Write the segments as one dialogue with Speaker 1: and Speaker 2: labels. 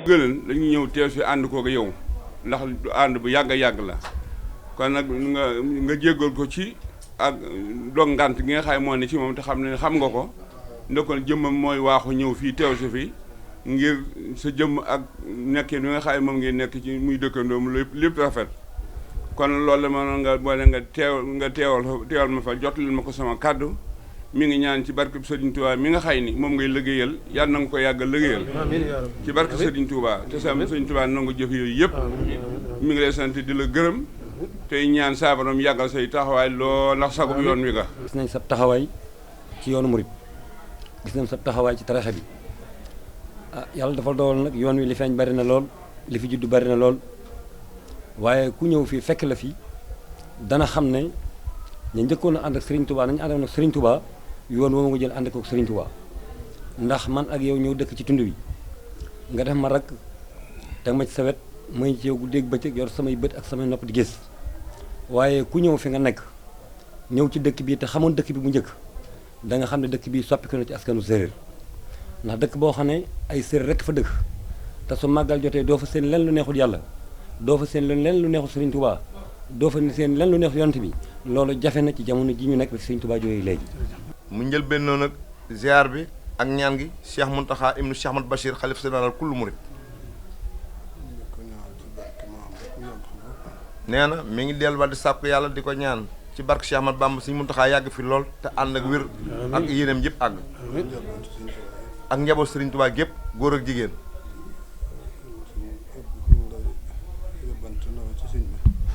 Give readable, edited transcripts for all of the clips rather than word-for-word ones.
Speaker 1: gëlën dañu ñëw teew si ànd koog yow ndax ànd bu yàgg a yàgg la kon nag nga jéggal ko ci ak dog ngant gi nga xam moo ne ci moom te xam ne xam nga ko ndekkoon jëmmam mooy waaxu ñëw fii teew si fi ngir sa jëmm ak nekkee ni nga xam moom ngi nekk ci muy dëkkandoom lépp rafet kon loolu la ma nga boole nga teewal ma fa jottali ma ko sama kàddu mi ngi ñaan ci barke Serigne Touba mi nga xay ni moom ngay liggéeyal yàlla na nga ko yàgg a liggéeyal ci barke Serigne Touba te sam Serigne Touba nangu jëf yooyu yëpp mi ngi lay sant di la gërëm tey ñaan saabaram yàggal say taxawaay loo ndax sagub yoon wi nga
Speaker 2: gis nañ sa taxawaay ci yoonu murit gis nañ sa taxawaay ci tarixa bi yàlla dafa dool nag yoon wi li feeñ bari na lool li fi juddu bari na lool waaye ku ñëw fii fekk la fi dana xam ne ñu njëkkoon a ànd ak Serigne Touba nañu àndoon ak Serigne Touba yoon woo nga jël ànd ak Serigne Touba ndax man ak yow ñëw dëkk ci tund wi nga def ma rak teg ma ci sa wet may ci yow guddeeg bëccëg yor samay bët ak samay nopp di gis waaye ku ñëw fi nga nekk ñëw ci dëkk bi te xamoon dëkk bi bu njëkk da nga xam ne dëkk bi soppiku na ci askanu séeréer ndax dëkk boo xam ne ay séeréer rekk fa dëkk te su màggal jotee doo fa seen len lu neexul yàlla doo fa seen len lu neexul Serigne Touba doo fa seen len lu neexul yonent bi loolu jafe na ci jamono ji ñu nekk Serigne Touba jógee léegi.
Speaker 3: mu njël benn nag ziar bi ak ñaan gi Cheikh Mountakha ibnu Cheikh Ahmad Bachir xalif général kullu murid nee na mi ngi delluwaat di sàkku yàlla di ko ñaan ci barke Cheikh Ahmad Bamba Serigne Mountakha yàgg fi lool te ànd ak wér ak yéenam yëpp àgg ak njaboot Serigne Touba gépp góor ak jigéen.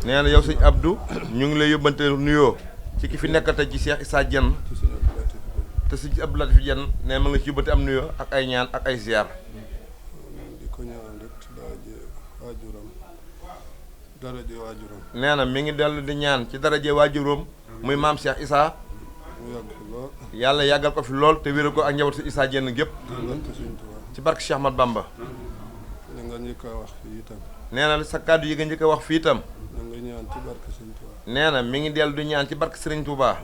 Speaker 3: nee na yow sëñ Abdou ñu ngi lay yóbbante nuyoo ci ki fi nekkate ci Cheikh Issa Diène te sëñ Abdou Latif Diène nee ma nga ci yóbbante am nuyoo ak ay ñaan ak ay ziar.
Speaker 4: di ko ñaan rek daraje waajuram
Speaker 3: nee na mi ngi dellu di ñaan ci daraje waajuram muy maam Cheikh Issa
Speaker 4: mu yàgg fi lool
Speaker 3: yàlla yàggal ko fi lool te wéral ko ak njaboot si Issa Diène gépp ci barke Cheikh Ahmad Bamba.
Speaker 4: li nga njëkk a wax fii itam
Speaker 3: nee na sa kàddu yi nga njëkk a wax fii itam
Speaker 4: ñaan ci barke Serigne Touba.
Speaker 3: nee na mi ngi dellu di ñaan ci barke Serigne Touba.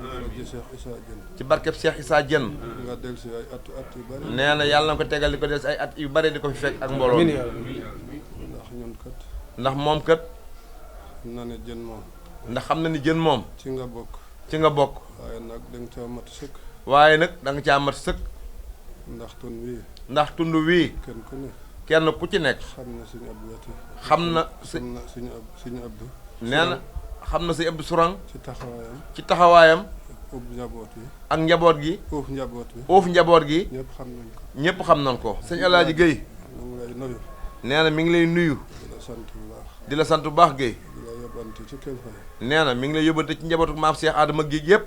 Speaker 3: ci barkeb Cheikh Issa Diène.
Speaker 4: nga del si ay at yu bari.
Speaker 3: nee na yàlla na ko tegal di ko des ay at yu bari di ko fi fekk ak mbooloo.
Speaker 4: ndax ñun kat.
Speaker 3: ndax moom kat.
Speaker 4: xam na ne jën moom.
Speaker 3: ndax xam na ni jën moom.
Speaker 4: ci nga bokk.
Speaker 3: ci nga bokk.
Speaker 4: waaye nag da nga caa mat sëkk.
Speaker 3: waaye nag da nga caa mat sëkk.
Speaker 4: ndax tund wii.
Speaker 3: ndax tund wii.
Speaker 4: kenn ku ne.
Speaker 3: kenn ku ci nekk.
Speaker 4: xam na suñu Abdou Latif.
Speaker 3: xam na
Speaker 4: suñu Abdou.
Speaker 3: nee na xam na si Abdou Sourang
Speaker 4: ci taxawaayam.
Speaker 3: ci taxawaayam.
Speaker 4: uuf njaboot gi.
Speaker 3: ak njaboot gi.
Speaker 4: uuf njaboot gi.
Speaker 3: uuf njaboot gi.
Speaker 4: ñëpp xam nañ ko.
Speaker 3: ñëpp xam nañ ko. sëñ El Hadj Guèye.
Speaker 4: mu ngi lay nuyu.
Speaker 3: nee na mi ngi lay nuyu.
Speaker 4: di la sant bu baax.
Speaker 3: di la sant bu baax Guèye.
Speaker 4: di la yóbbante ci kilifa yi.
Speaker 3: nee na mi ngi lay yóbbante ci njabootu maam Cheikh Adama Guèye yëpp.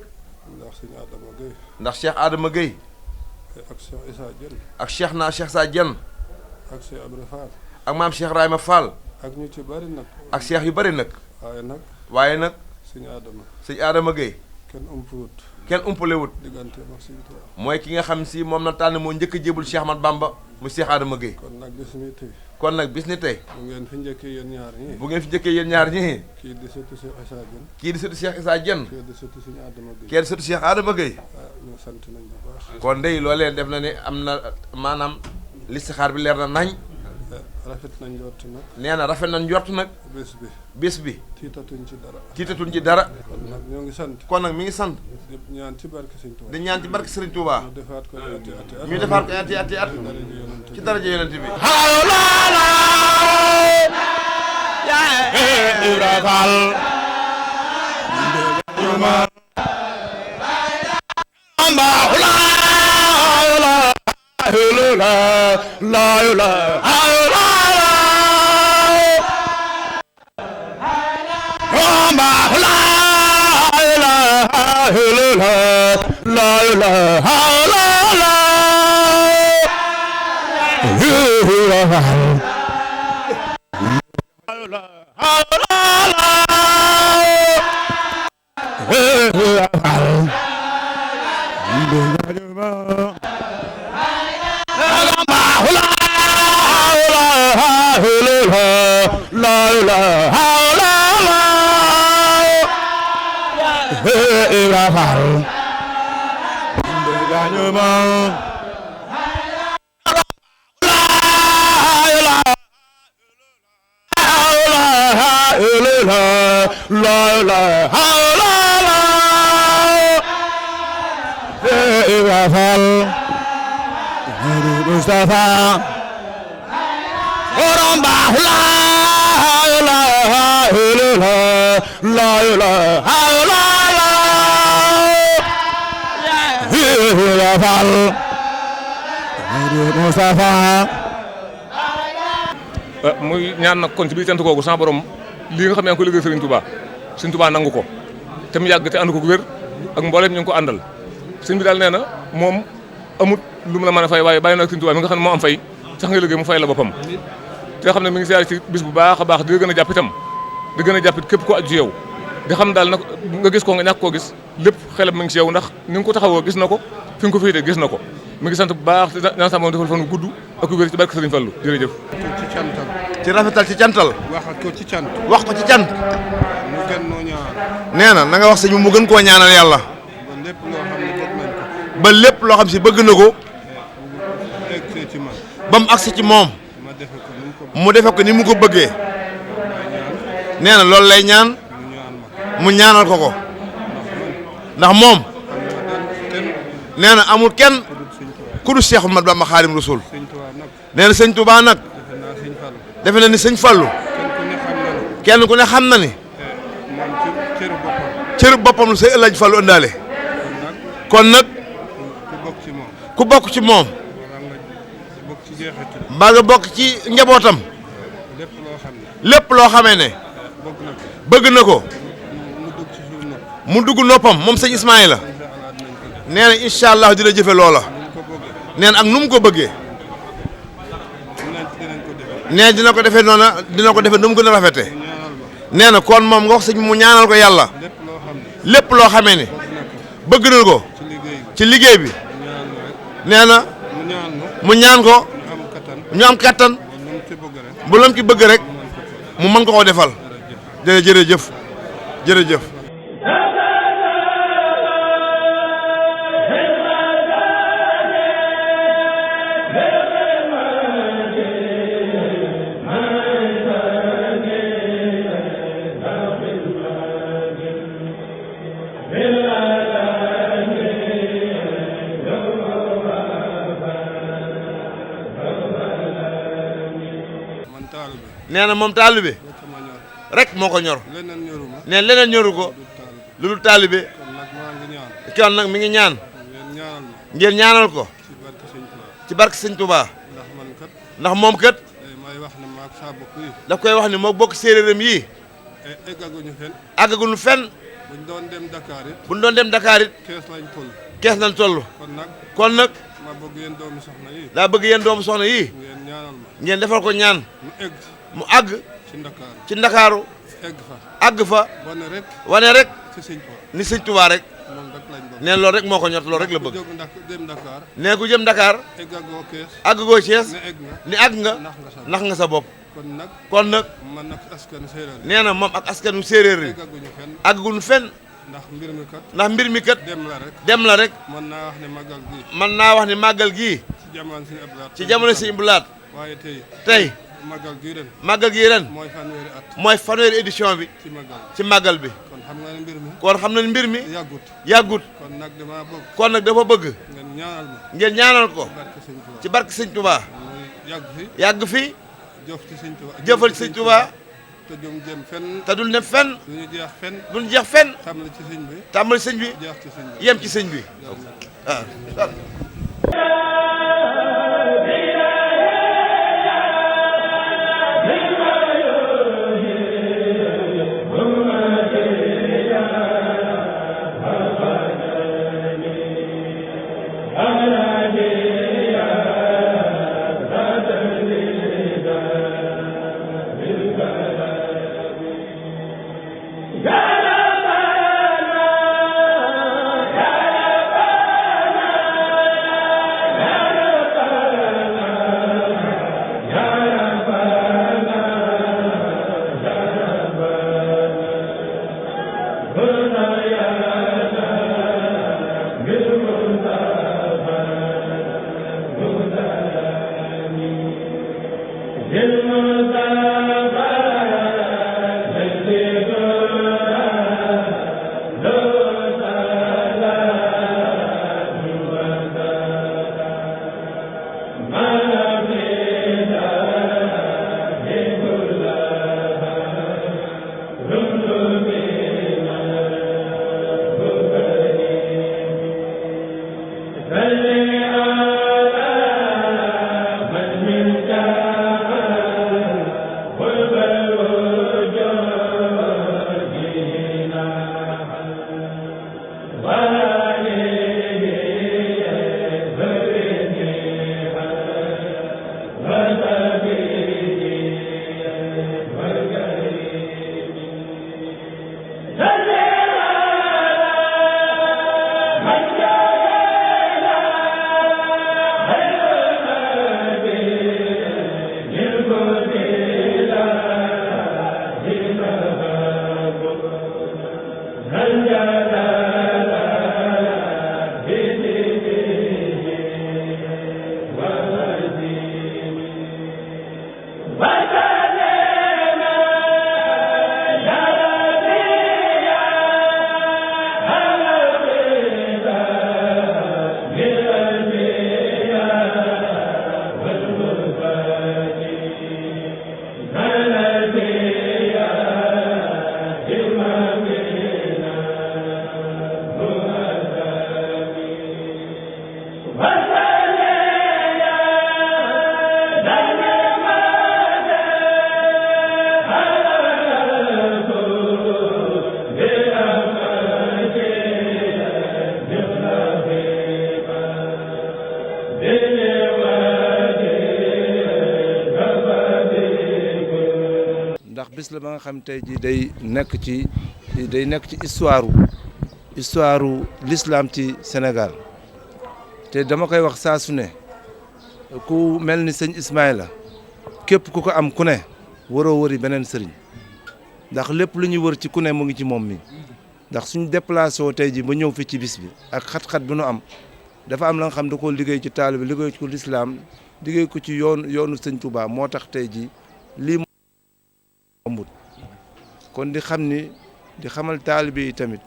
Speaker 4: ndax sëñ Adama Guèye.
Speaker 3: ndax Cheikh Adama Guèye.
Speaker 4: ak Cheikh Issa Diène.
Speaker 3: ak Cheikh Issa Diène.
Speaker 4: ak Cheikh Abdou Fall.
Speaker 3: ak maam Cheikh Rahima Fall.
Speaker 4: ak ñu ci bari nag.
Speaker 3: ak cheikh yu bari nag. waaye nag
Speaker 4: sëñ Adama
Speaker 3: sëñ Adama Gueye
Speaker 4: kenn umpuwut
Speaker 3: kenn umpalewut
Speaker 4: diggante ak sëñ Tuubaa
Speaker 3: mooy ki nga xam si moom na tànn moo njëkk a jébul Cheikh Ahmad Bamba mu Cheikh Adama Gueye.
Speaker 4: kon nag bis mi tey
Speaker 3: kon nag bis ni tey
Speaker 4: bu ngeen fi njëkkee yéen ñaar ñii
Speaker 3: bu ngeen fi njëkkee yéen ñaar ñii
Speaker 4: kii di sëtu Cheikh Issa Diène
Speaker 3: kii di sëtu Cheikh Issa Diène
Speaker 4: kii di sëtu sëñ Adama Gueye
Speaker 3: kii di sëtu Cheikh Adama Gueye
Speaker 4: ñu sant nañ bu baax
Speaker 3: kon ndey loolee def na ni am na maanaam listixaar bi leer na nañ
Speaker 4: rafet nañ njort nag
Speaker 3: nee na rafet nañ njort nag
Speaker 4: bés
Speaker 3: bi
Speaker 4: tiitatuñ ci dara
Speaker 3: tiitatuñ ci dara
Speaker 4: kon nag ñoo ngi sant
Speaker 3: kon nag mi ngi sant
Speaker 4: di ñaan ci barke Sëñ Tuubaa
Speaker 3: di ñaan ci barke Serigne Touba
Speaker 4: ñu defaat ko ati
Speaker 3: ñu defaat ko ati at ci daraja yonent bi
Speaker 5: muy ñaan nag kon ci biir cant googu sama borom lii nga xam ne yaa ngi ko liggéey Serigne Touba nangu ko te mu yàgg te ànd ko wér ak mboolem ñu ngi ko àndal sëñ bi daal nee na moom amut lu mu la mën a fay waaye bàyyi na ak Serigne Touba mi nga xam ne moo am fay sax nga liggéey mu fay la boppam te xam ne mi ngi siyaare ci bis bu baax a baax di gën a jàpp itam di gën a jàppit képp ko aju ci yow di xam daal nag nga gis ko nga ñàkk koo gis lépp xelam mi ngi ci yow ndax ni nga ko taxawoo gis na ko fi nga ko féetee gis na ko mi ngi sant bu baax te ñaan sama defal fan gudd ak wér ci barke Serigne Fallou jërëjëf
Speaker 4: ci cantal
Speaker 3: ci rafetal ci cantal
Speaker 4: waxat ko ci cant
Speaker 3: wax ko ci cant
Speaker 4: mu gën noo ñaan
Speaker 3: nee na nga wax sëñ bi mu gën koo ñaanal yàlla
Speaker 4: ba lépp loo xam ne bëgg nañ ko
Speaker 3: ba lépp loo xam si bëgg na ko
Speaker 4: egg ci man
Speaker 3: ba mu agsi ci moom
Speaker 4: ma defe ko ni mu ko
Speaker 3: mu defe ko ni mu ko bëggee nee na loolu lay ñaan mu ñaanal ko ko ndax moom nee na amul kenn ku du Cheikh Ahmadou Bamba Xaadimu Rasuul nee na sëñ Touba nag defe na ni sëñ Fallou kenn ku ne xam na ni cëru boppam lu say ëllëg Fallou ëndaale kon nag ku bokk ci moom mbaa nga bokk ci njabootam lépp loo xamee ne bëgg na ko mu dugg noppam moom sëñ Ismaïla nee na incha allah dina jëfe loola nee na ak nu mu ko bëggee nee dina ko defee noona dina ko defee nu mu gën a rafete nee na kon moom nga wax sëñ mu ñaanal ko yàlla lépp loo xamee ne bëgg na ko ci liggéey bi nee na mu ñaan ko ñu am kattan bu lam ci bëgg rek mu mën ko koo defal jërëjëf jërëjëf nee na moom taalibe rek moo ko ñor nee leneen ñoru ko lu dul taalibe kon nag mi ngi ñaan ngeen ñaanal ko ci barke Sëñ Touba ndax moom kat daf koy wax ni moo bokk séeréeram yii àggaguñu fenn
Speaker 4: buñ doon dem Dakar it
Speaker 3: buñ doon dem Dakar it kees lañ toll kon nag
Speaker 4: ma bëgg yéen doomu soxna yi
Speaker 3: daa bëgg yéen doomu soxna yii
Speaker 4: ngeen ñaanal ma
Speaker 3: ngeen defal ko ñaan
Speaker 4: mu egg
Speaker 3: mu àgg
Speaker 4: ci Ndakaaru
Speaker 3: ci Ndakaaru àgg fa wane rek ni sëñ Tuubaa rek nee loolu rek moo ko ñor loolu rek la bëgg nee ku jëm Dakar àgg goo Cees ni àgg nga nax nga sa bopp kon nag nee na moom ak askanu séeréer yi àgguñu fenn ndax mbir mi kat dem la rek mën naa wax ni màggal gii ci jamono Sëñ Abdou Lahad tey màggal gii ren mooy fanweeri édition bi ci màggal bi kon xam na mbir mi yàggut kon nag dafa bëgg ngeen ñaanal ko ci barke Sëñ Touba yàgg fi jëfal ci Sëñ Touba te dul ne fenn duñu jeex fenn tàmbali sëñ bi yem ci sëñ bi waaw.
Speaker 6: ndax bis la ba nga xam tey jii day nekk ci histoire l'islam ci Sénégal te dama koy wax saa su ne ku mel ni sëñ Ismaïla képp ku ko am ku ne waroo wëri beneen sëriñ ndax lépp lu ñuy wër ci ku ne mu ngi ci moom mi ndax suñu déplacé woo tey jii ba ñëw fi ci bis bi ak xat-xat bi nu am dafa am la nga xam da koo liggéey ci taalibe bi liggéey ko l'islam liggéey ko ci yoonu sëñ Touba moo tax tey jii lii mombut kon di xam ni di xamal taalibe yi tamit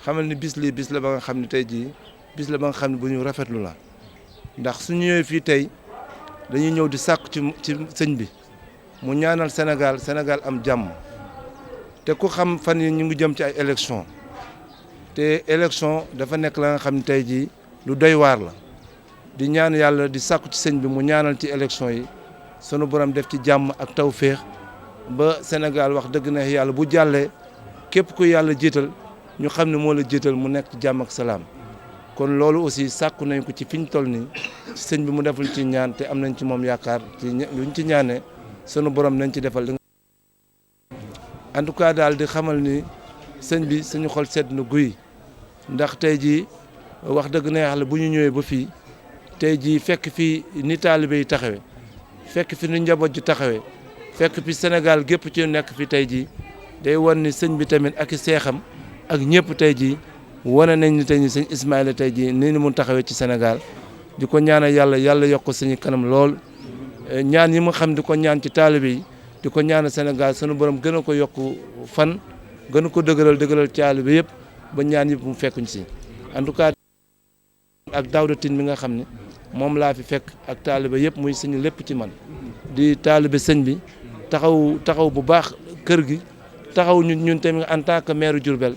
Speaker 6: xamal ni bis la ba nga xam ne tey jii bis la ba nga xam ne bu ñu rafetlu la ndax su ñëwee fii tey dañuy ñëw di sàkku ci sëñ bi mu ñaanal Sénégal am jàmm te ku xam fan yi ñu ngi jëm ci ay élection te élection dafa nekk la nga xam ne tey jii lu doy waar la di ñaan yàlla di sàkku ci sëñ bi mu ñaanal ci élection yi sunu borom def ci jàmm ak tawféex ba Sénégal wax dëgg na yàlla bu jàllee képp ku yàlla jiital ñu xam ne moo la jiital mu nekk ci jàmm ak salaam kon loolu aussi sàkku nañ ko ci fi ñu toll nii ci sëñ bi mu defal ci ñaan te am nañ ci moom yaakaar ci luñ ci ñaanee sunu borom nañ ci defal li en tout cas daal di xamal ni sëñ bi suñu xol sedd na guy ndax tey jii wax dëgg na yàlla bu ñu ñëwee ba fii tey jii fekk fii ni taalibe yi taxawee fekk fi ni njaboot ji taxawee fekk fi Sénégal gépp ci nekk fi tey jii day wan ni sëñ bi tamit ak i seexam ak ñëpp tey jii wane nañ ni tey jii sëñ Ismaïla tey jii ni mu taxawee ci Sénégal di ko ñaanal yàlla yokk ko suñu kanam lool ñaan yi mu xam di ko ñaan ci taalibe yi di ko ñaanal Sénégal sunu borom gën a ko yokk fan gën a ko dëgëral taalibe yëpp ba ñaan yëpp mu fekk ñu si en tout cas ak Daouda Tine mi nga xam ne moom laa fi fekk ak taalibe yëpp muy suñu lépp ci man di taalibe sëñ bi taxaw bu baax kër gi taxaw ñun tamit en tant que maire Diourbel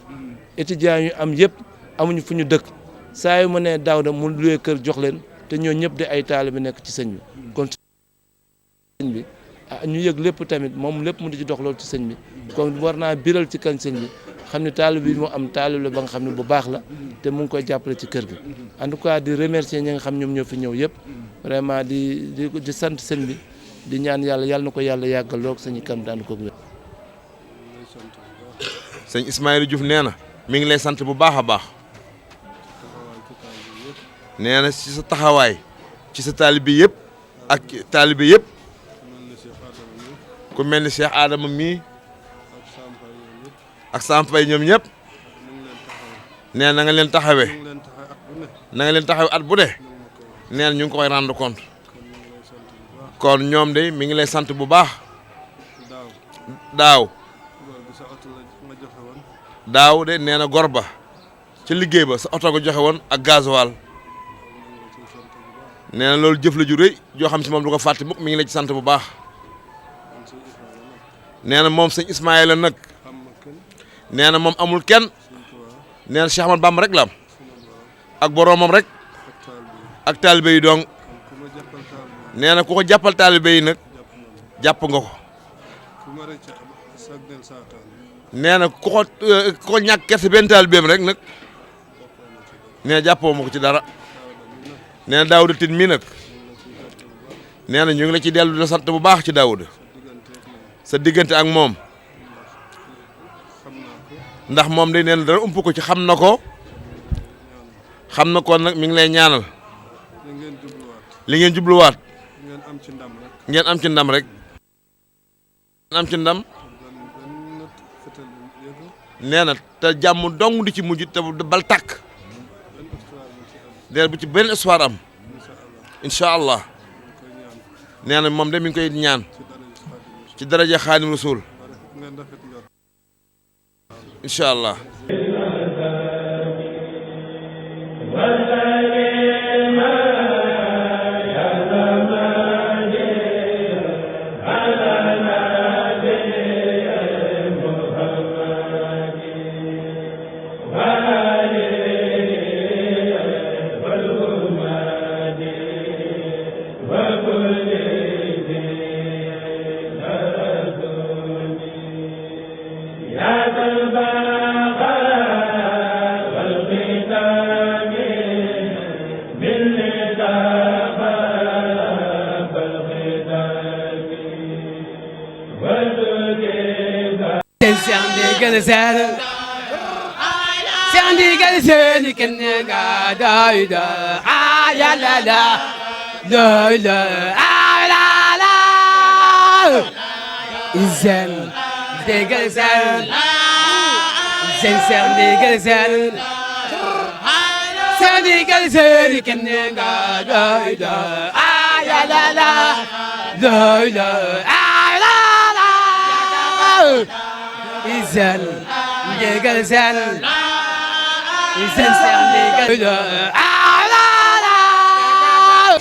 Speaker 6: étudiants yu am yëpp amuñu fu ñu dëkk saa yu ma nee Daouda mu luwee kër jox leen te ñoo ñëpp di ay taalibe nekk ci sëñ bi kon sëñ bi ñu yëg lépp tamit moom lépp mu di ci dox loolu ci sëñ bi kon war naa biral ci kan sëñ bi xam ne taalib bi mu am taalib la ba nga xam ne bu baax la te mu ngi koy jàppale ci kër gi en tout cas di remercier ñi nga xam ñoom ñoo fi ñëw yëpp vraiment di sant sëñ bi di ñaan yàlla na ko yàlla yàggal lool sañu kam daan ko wér.
Speaker 3: sëñ Ismaïla Diouf nee na mi ngi lay sant bu baax a baax nee na ci sa taxawaay ci sa taalibe yëpp ak taalibe yëpp ku mel ni Cheikh Adama mii ak Sampay ñoom ñëpp nee na nga leen taxawee na nga leen taxawee at bu ne nee na ñu ngi koy rendre compte kon ñoom de mi ngi lay sant bu baax daaw de nee na gor ba ci liggéey ba sa oto ga joxe woon ak gasoil nee na loolu jëf la ju rëy joo xam si moom du ko fàtte mukk mi ngi la ci sant bu baax nee na moom sëñ Ismaïla nag nee na moom amul kenn nee na Cheikh Ahmadou Bamba rek la am ak boroomam rek ak taalibe yi dong nee na ku ko jàppal taalibe yi nag jàpp nga ko nee na ku ko ñàkk kerse benn taalibeem rek nag nee na jàppoo ma ko ci dara nee na Daouda Tine mii nag nee na ñu ngi la ci dellu di la sant bu baax ci Daouda sa diggante ak moom ndax moom day nee na dara ump ko ci xam na ko nag mi ngi lay ñaanal li ngeen jubluwaat ngeen am ci ndam rek nee na te jàmm dong di ci mujj te bal tàkk nee na bu ci benn espoir am incha allah nee na moom de mi ngi koy ñaan ci daraja Xaadimu Rasuul incha allah.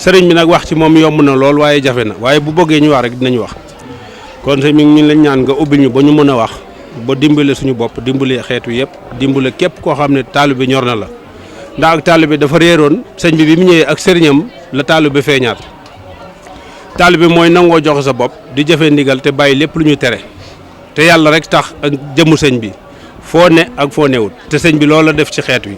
Speaker 7: sëriñ bi nag wax ci moom yomb na lool waaye jafe na waaye bu bëggee ñu wax rek dinañu wax kon sëñ mi ngi lañ ñaan nga ubbil ñu ba ñu mën a wax ba dimbale suñu bopp dimbale xeetu yëpp dimbale képp koo xam ne taalibe ñor na la ndax ak taalibe dafa réeroon sëñ bi mu ñëwee ak sëriñam la taalibe feeñaat taalibe mooy nangoo joxe sa bopp di jëfee ndigal te bàyyi lépp lu ñu tere te yàlla rek tax ak jëmmu sëñ bi foo ne ak foo newut te sëñ bi loolu la def ci xeet wi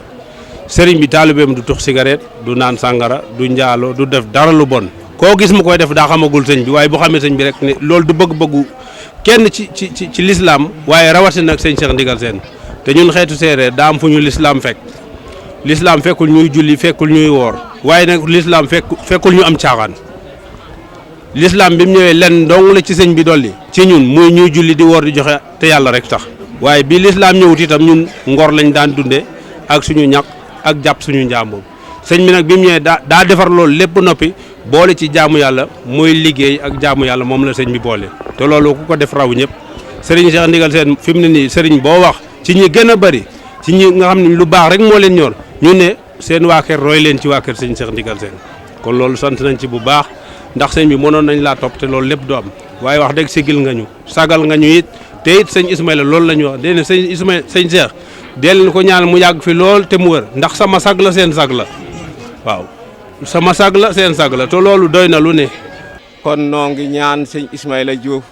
Speaker 7: sëriñ bi taalibeem du tux cigarette du naan sàngara du njaalo du def dara lu bon koo gis mu koy def daa xamagul sëñ bi waaye bu xamee sëñ bi rek ne loolu du bëgg-bëggu kenn ci lislaam waaye rawatina nag sëñ Cheikh Ndigal Sène te ñun xeetu séeréer daa am fu ñu lislaam fekk lislaam fekkul ñuy julli fekkul ñuy woor waaye nag lislaam fekkul ñu am caaxaan lislaam bi mu ñëwee lenn dong la ci sëñ bi dolli ci ñun muy ñuy julli di woor di joxe te yàlla rek tax waaye bi lislaam ñëwut itam ñun ngor lañ daan dunde ak suñu ñaq ak jàpp suñu njàmbur sëñ bi nag bi mu ñëwee daa defar loolu lépp noppi boole ci jaamu yàlla mooy liggéey ak jaamu yàlla moom la sëñ bi boole te loolu ku ko def raw ñëpp sëriñ Cheikh Ndigal Sène fi mu ne nii sëriñ boo wax ci ñi gën a bëri ci ñi nga xam ne lu baax rek moo leen ñor ñu ne seen waa kër roy leen ci waa kër sëñ Cheikh Ndigal Sène kon loolu sant nañ ci bu baax ndax sëñ bi mënoon nañ laa topp te loolu lépp du am waaye wax dëgg sigil nga ñu sagal nga ñu it te it sëñ Ismaïla loolu la ñu wax dee ne sëñ Ismaïla sëñ Cheikh dee leen ko ñaan mu yàgg fi lool te mu wër ndax sama sag la seen sag la waaw sama sag la seen sag la te loolu doy na lu ne.
Speaker 8: kon noo ngi ñaan sëñ Ismaïla Diouf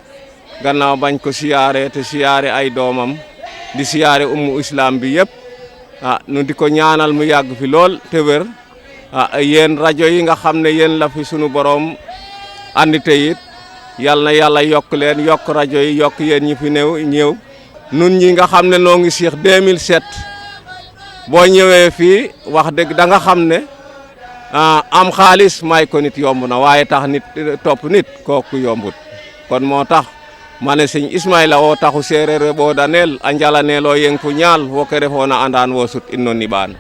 Speaker 8: gannaaw bañ ko siyaare te siyaare ay doomam di siyaare ummu islam bi yëpp nu di ko ñaanal mu yàgg fi lool te wér yéen rajo yi nga xam ne yéen la fi sunu borom andi te it yal na yàlla yokk leen yokk rajo yi yokk yéen ñi fi ñëw nun ñi nga xam ne noo ngi Cheikh 2007 boo ñëwee fii wax dëgg da nga xam ne am xaalis may ko nit yomb na waaye tax nit topp nit kooku yombut kon moo tax ma ne sëñ Ismaïla o taxu seereer ɓo danel a njalanelo yeng fu ñaal wo ke refoona andan wo sut inno niɓaan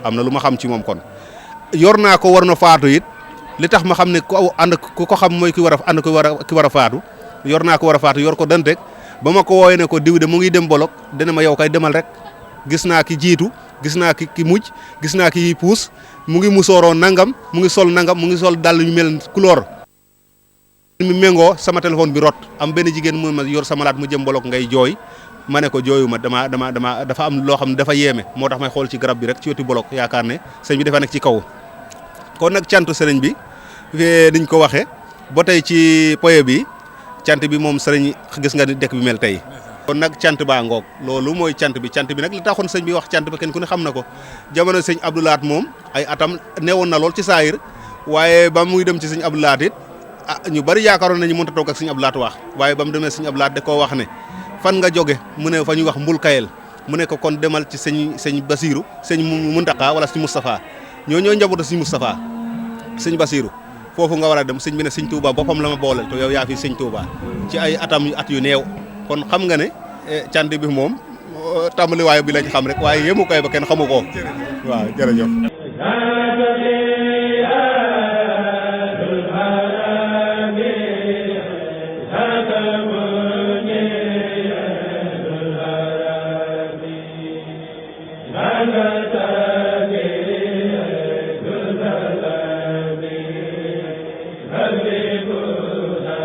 Speaker 3: am na lu ma xam ci moom kon yor naa ko war na faatu it li tax ma xam ne ku ànd ku ko xam mooy ki war a ànd ki war a faatu yor naa ko war a faatu yor ko dant rek ba ma ko wooyee ne ko diw de mu ngi dem bolok dana ma yow kay demal rek gis naa ki jiitu gis naa ki mujj gis naa ki puus mu ngi musooroo nangam mu ngi sol nangam mu ngi sol dàll yu mel couleur mi méngoo sama téléphone bi rot am benn jigéen mu ma yor sama laat mu jëm bolok ngay jooy ma ne ko jooyu ma dafa am loo xam ne dafa yéeme moo tax may xool ci garab bi rek ci wetu bolok yaakaar ne sëñ bi dafa nekk ci kaw kon nag cantu sëriñ bi diñ ko waxee ba tey ci poye bi cant bi moom sëriñ gis nga ni dëkk bi mel tey kon nag cant baa ngoog loolu mooy cant bi nag li taxoon sëñ bi wax cant ba kenn ku ne xam na ko jamono sëñ Abdou Lahat moom ay atam newoon na lool ci saayir waaye ba muy dem ci sëñ Abdou Lahat it ñu bari yaakaaroon nañu mënut a toog ak sëñ Abdou Lahat wax waaye ba mu demee sëñ Abdou Lahat da koo wax ne fan nga jóge mu ne fa ñuy wax mbul kayel mu ne ko kon demal ci sëñ Basiru sëñ Muntaxa wala sëñ Moustapha ñoo njabootu sëñ Moustapha sëñ Basiru foofu nga war a dem sëñ bi ne sëñ Touba boppam la ma booleel te yow yaa fi sëñ Touba ci ay at yu néew kon xam nga ne cant bi moom tàmbaliwaay bi lañ xam rek waaye yemu kay ba kenn xamu ko waaw jërëjëf.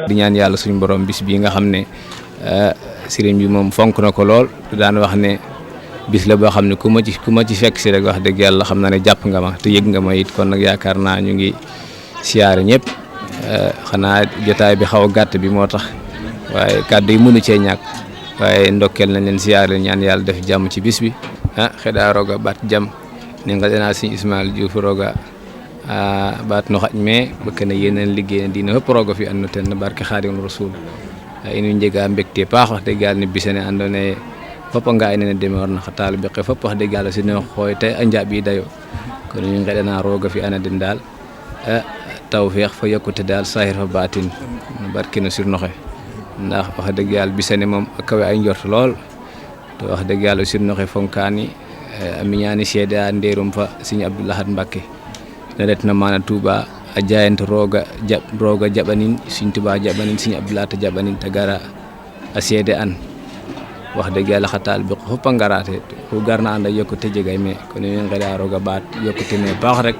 Speaker 9: di ñaan yàlla suñu borom bis bii nga xam ne sëriñ bi moom fonk na ko lool daan wax ne bis la boo xam ne ku ma ci fekk si rek wax dëgg yàlla xam na ne jàpp nga ma te yëg nga ma it kon nag yaakaar naa ñu ngi siyaare ñëpp xanaa jotaay bi xaw a gàtt bi moo tax waaye kàddu yi mënu cee ñàkk waaye ndokkeel nañ leen siyaare ñaan yàlla def jàmm ci bis bi xeɗa roga baat jam ne ngaɗana sëñ Ismaïla Diouf roga baat no xaƴ me ɓakkene yenen liggéey ne diine fopp roga fi'an no ten no barke Khadim Rasoul in way njega mbégte paax wax dëgg yàlla ne bisane andoona yee fop a nga nene deme'oorna xa taalibe ke fop wax dëgg yàlla sino xooy te a njaaɓiidayo kon i ngeɗana roga fi'ana den daal tawfeex fo yokkute daal sahir fo baatin no barke no sirnoxe ndax wax dëgg yàlla bisane moom a kawe ay njort lool to wax dëgg yàlla sirnoxe fonkaani a miñaani seede a ndeerum fa Sëñ Abdou Lahad Mbacké ne retna mana Touba a jayanta roga jaɓanin Sëñ Touba jaɓanin Sëñ Abdou Lahad jaɓanin ta gara a seede an wax dëgg yàlla xa taalibe ko fop a ngarate ku garna anda yokkute jegay me kono i ngeɗa roga baat yokkute me paax rek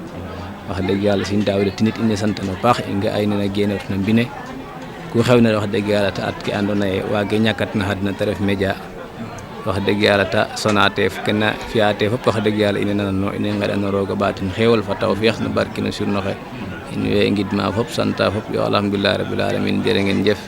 Speaker 9: wax dëgg yàlla Sëñ Daawuda tinit ine santano paax i nga ay nena genotna mbine ku xewna wax dëgg yàlla ta at ke andoona yee waage ñakatna xadna ta ref média wax dëgg yàlla ta sonateef kena fi'aate fop wax dëgg yàlla ine nanano ine ngeɗano roga ɓaatin xeewal fa tawfeex no barke no surnoxe in we ngidma fop santa fop yo alhamdulillahi rabbil alamin jërë ngeen jëf.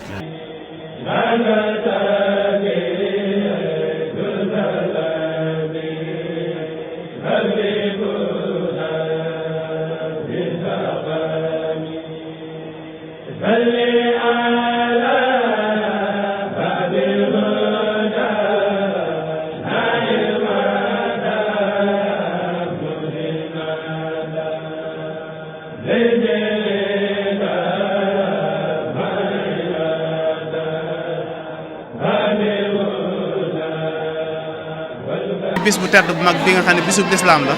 Speaker 10: bis bu tedd bu mag bi nga xam ne bisub lislaam la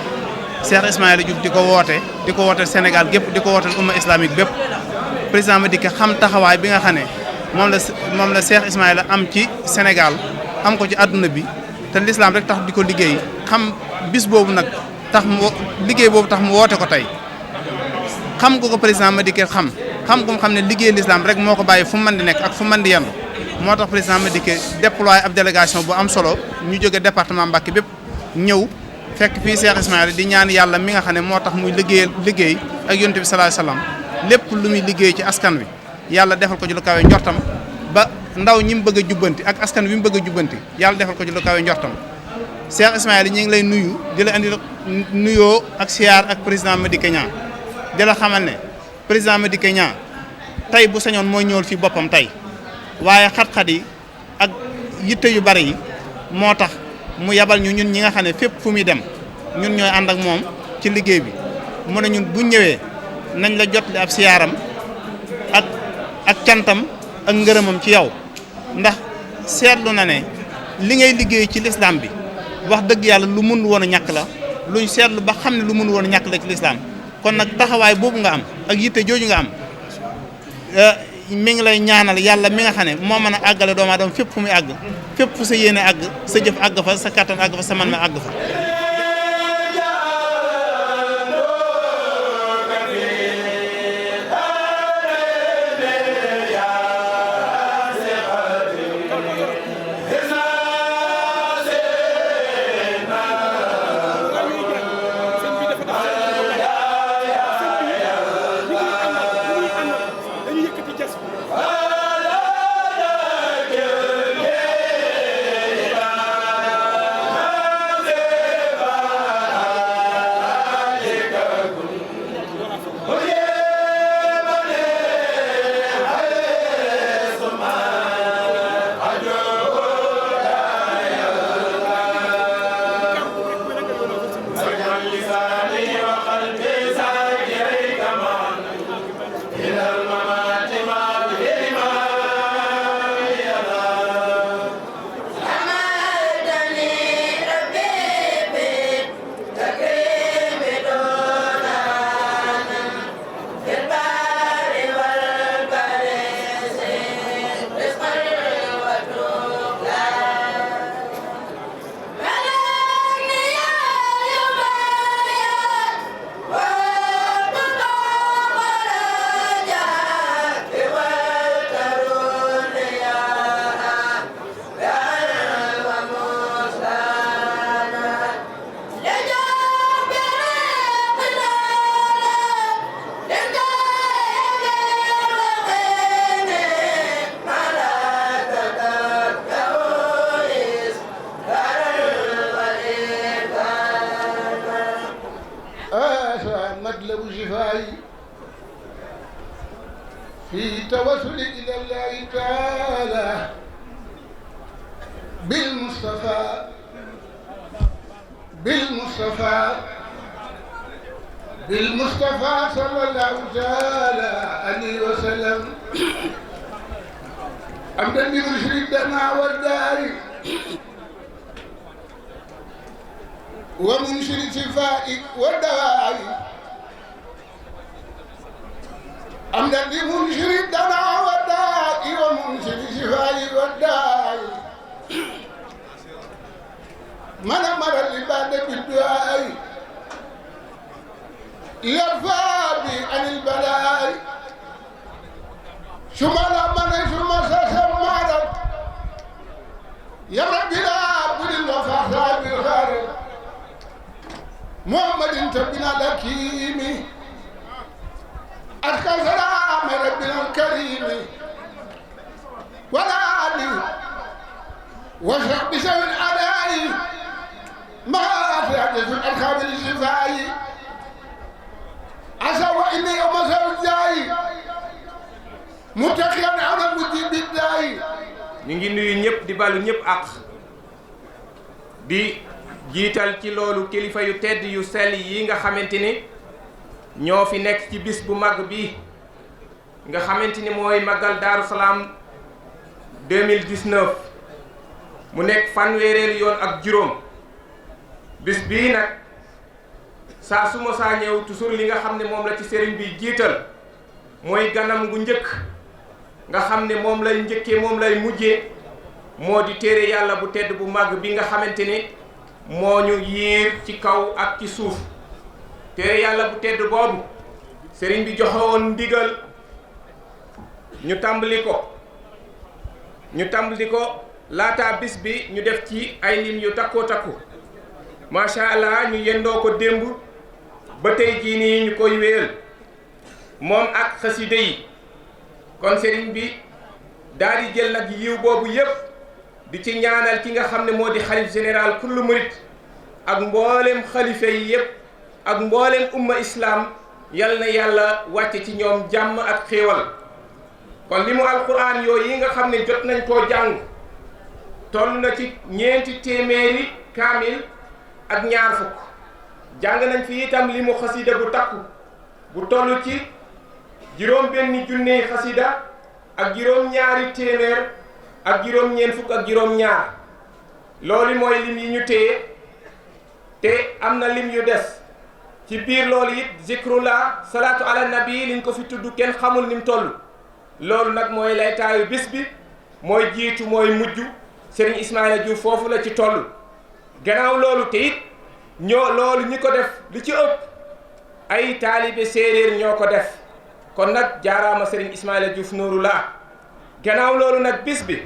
Speaker 10: Cheikh Ismaïla Diouf di ko woote Sénégal gépp di ko wooteel umma islamique bépp président Madické xam taxawaay bi nga xam ne moom la Cheikh Ismaïla am ci Sénégal am ko ci àdduna bi te lislaam rek tax di ko liggéey xam bis boobu nag tax mu liggéey boobu tax mu woote ko tey xam ko président Madické xam ne liggéey lislaam rek moo ko bàyyi fu mu mën di nekk ak fu mu mën di yendu moo tax président Madické déployé ab délégation bu am solo ñu jóge département Mbacké bépp ñëw fekk fii Cheikh Ismaïla di ñaan yàlla mi nga xam ne moo tax muy liggéey ak yonent bi sallallahu alayhi wasallam lépp lu muy liggéey ci askan wi yàlla defal ko ci lu kawe njortam ba ndaw ñi mu bëgg a jubbanti ak askan wi mu bëgg a jubbanti yàlla defal ko ci lu kawe njortam Cheikh Ismaïla ñi ngi lay nuyu di la andi nuyoo ak siyaar ak président Madické Niang di la xamal ne président Madické Niang tey bu sañoon mooy ñëwal fii boppam tey waaye xat-xat yi ak yitte yu bari yi moo tax mu yabal ñu ñun ñi nga xam ne fépp fu muy dem ñun ñooy ànd ak moom ci liggéey bi mu ne ñun bu ñëwee nañ la jotli ab siyaaram ak cantam ak ngërëmam ci yow ndax seetlu na ne li ngay liggéey ci lislaam bi wax dëgg yàlla lu mun woon a ñàkk la luñ seetlu ba xam ne lu mun woon a ñàkk la ci lislaam kon nag taxawaay boobu nga am ak yitte jooju nga am mi ngi lay ñaanal yàlla mi nga xam ne moo mën a àggale doomu aadama fépp fu muy àgg fépp fu sa yéene àgg sa jëf àgg fa sa kattan àgg fa sa man ma àgg fa
Speaker 11: في توسل إلى الله تعالى بالمصطفى صلى الله تعالى عليه وسلم أمدا بمشركنا والدار ومنشر شفائك والدواء أمدا بمنشر الدمع والداء ومنشر شفائك والداء من أمر العباد بالدعاء يرفع بي عن البلاء شمال من شمال سمارت يا رب لا بد الوفاء بالخير محمد تبنا لكيمي أتقى سلام ربنا الكريم ولا علي واشرح بسوء الأداء ما أتحدث الأرخام للشفاء عسى وإني يوم سأرجعي متقيا على المجيب الداعي.
Speaker 12: ñu ngi nuyu ñëpp di balu ñëpp ak di jiital ci loolu kilifa yu tedd yu sell yi nga xamante ni ñoo fi nekk ci bis bu mag bi nga xamante ni mooy màggal Daaru Salaam 2019 mu nekk fanweereelu yoon ak juróom. bis bii nag saa su ma saa ñëw toujours li nga xam ne moom la ci sëriñ bi jiital mooy ganam gu njëkk nga xam ne moom lay njëkkee moom lay mujjee moo di téere yàlla bu tedd bu màgg bi nga xamante ne moo ñu yiir ci kaw ak ci suuf. téere yàlla bu tedd boobu sëriñ bi joxewoon ndigal ñu tàmbali ko laata bis bi ñu def ci ay lim yu takkoo takku macha allah ñu yendoo ko démb ba tey jii nii ñu koy wéyal moom ak xaside yi. kon sëriñ bi daal di jël nag yiw boobu yépp di ci ñaanal ki nga xam ne moo di xalif général kullu murit ak mboolem xalifa yi yépp ak mboolem umma islam yal na yàlla wàcce ci ñoom jàmm ak xéewal. kon li mu alquran yooyu yi nga xam ne jot nañ koo jàng toll na ci 4 téeméeri kaamil ak ñaar fukk. jàng nañ fi itam li mu xasida bu takku bu toll ci juróom-benni junni xasida ak juróom-ñaari téeméer ak juróom-ñeent fukk ak juróom-ñaar. loolu mooy lim yi ñu téye te am na lim yu des. ci biir loolu it zikrullah salaatu ala nabi liñ ko fi tudd kenn xamul ni mu toll. loolu nag mooy laytaayu bis bi mooy jiitu mooy mujj Serigne Ismaïla Diouf foofu la ci toll. gannaaw loolu te it loolu ñi ko def li ci ëpp ay taalibe séeréer ñoo ko def kon nag jaaraama Serigne Ismaïla Diouf Nouroullah. gannaaw loolu nag bis bi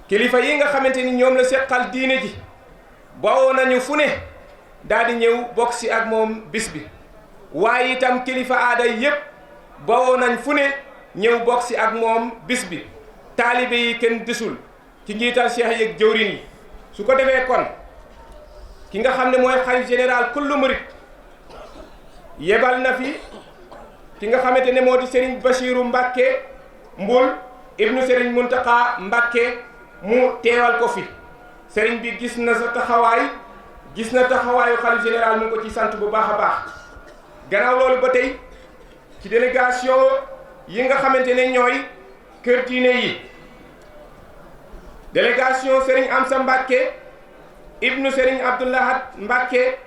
Speaker 12: kilifa yi nga xamante ni ñoom la seqal diine ji bawoo nañu fu ne daal di ñëw bokk si ak moom bis bi waaye itam kilifa aada yépp bawoo nañ fu ne ñëw bokk si ak moom bis bi taalibe yi kenn desul ci njiital cheikh yeeg jëwrin yi. su ko defee kon ki nga xam ne mooy xalif général kullu murit yebal na fi ki nga xamante ne moo di Serigne Bachiru Mbacke Mbul ibnu Serigne Muntaka Mbacke mu teewal ko fi. Serigne bi gis na sa taxawaay gis na taxawaayu xalif général mu ngi ko ci sant bu baax a baax. gannaaw loolu ba tey ci délégation yi nga xamante ne ñooy kër diine yi. délégation Serigne Amsa Mbacke ibnu Serigne Abdoulahat Mbacke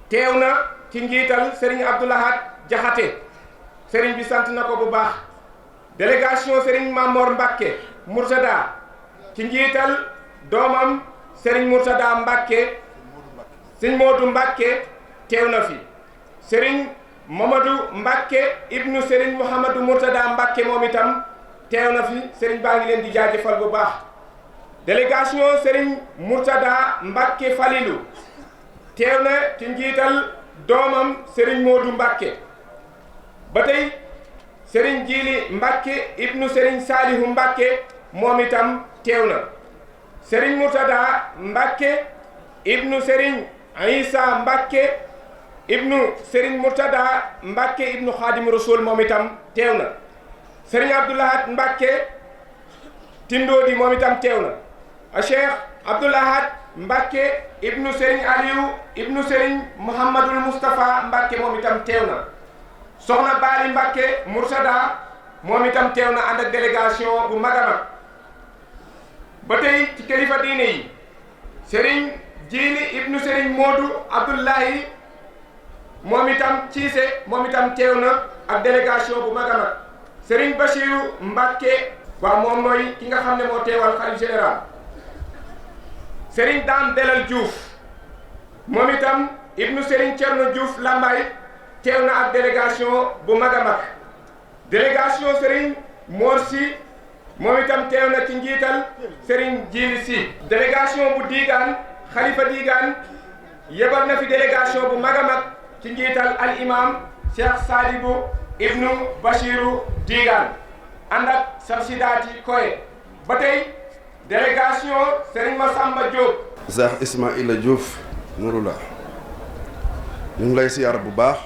Speaker 12: teew na ci njiital Serigne Abdoulahat Jaxate Serigne bi sant na ko bu baax. délégation Serigne Mamor Mbacke Murtada ci njiital doomam Serigne Murtada Mbacke Serigne Modou Mbacke teew na fi. Serigne Mamadou Mbacke ibnu Serigne Mouhamadou Murtada Mbacke moom itam teew na fi. Serigne baa ngi leen di jaajëfal bu baax. délégation Serigne Murtada Mbacke Falilou teew na ci njiital doomam Serigne Modou Mbacke. ba tey Serigne Jili Mbacke ibnu Serigne Salihu Mbacke moom itam teew na. Serigne Murtada Mbacke ibnu Serigne Aïssa Mbacke ibnu Serigne Murtada Mbacke ibnu Khadim Rasoul moom itam teew na. Serigne Abdoulahat Mbacke Tindodi moom itam teew na. Cheikh Abdoulahat Mbacke ibnu Serigne Aliou ibnu Serigne Mouhamadul Moustapha Mbacke moom itam teew na. Soxna Bali Mbacke Murtada moom itam teew na ànd ak délégation bu mag a mag. ba tey ci kilifa diine yi Serigne Jili ibnu Serigne Modou Abdoulahi moom itam Ciise moom itam teew na ak délégation bu mag a mag. Serigne Bachiru Mbacke waaw moom mooy ki nga xam ne moo teewal xalif général. Serigne Dame Belal Diouf moom itam ibnu Serigne Thierno Diouf Lambaye teew na ak délégation bu mag a mag. délégation Serigne Mor Sy moom itam teew na ci njiital Serigne Djili Sy. délégation bu Digaan Khalifa Digaan yebal na fi délégation bu mag a mag ci njiital al imam Cheikh Sadibou ibnu Bachiru Digan ànd ak Sarsidaati Koye ba tey délégation Serigne Massamba Diop.
Speaker 13: Cheikh Ismaïla Diouf Nouroullah ñu ngi lay siyaar bu baax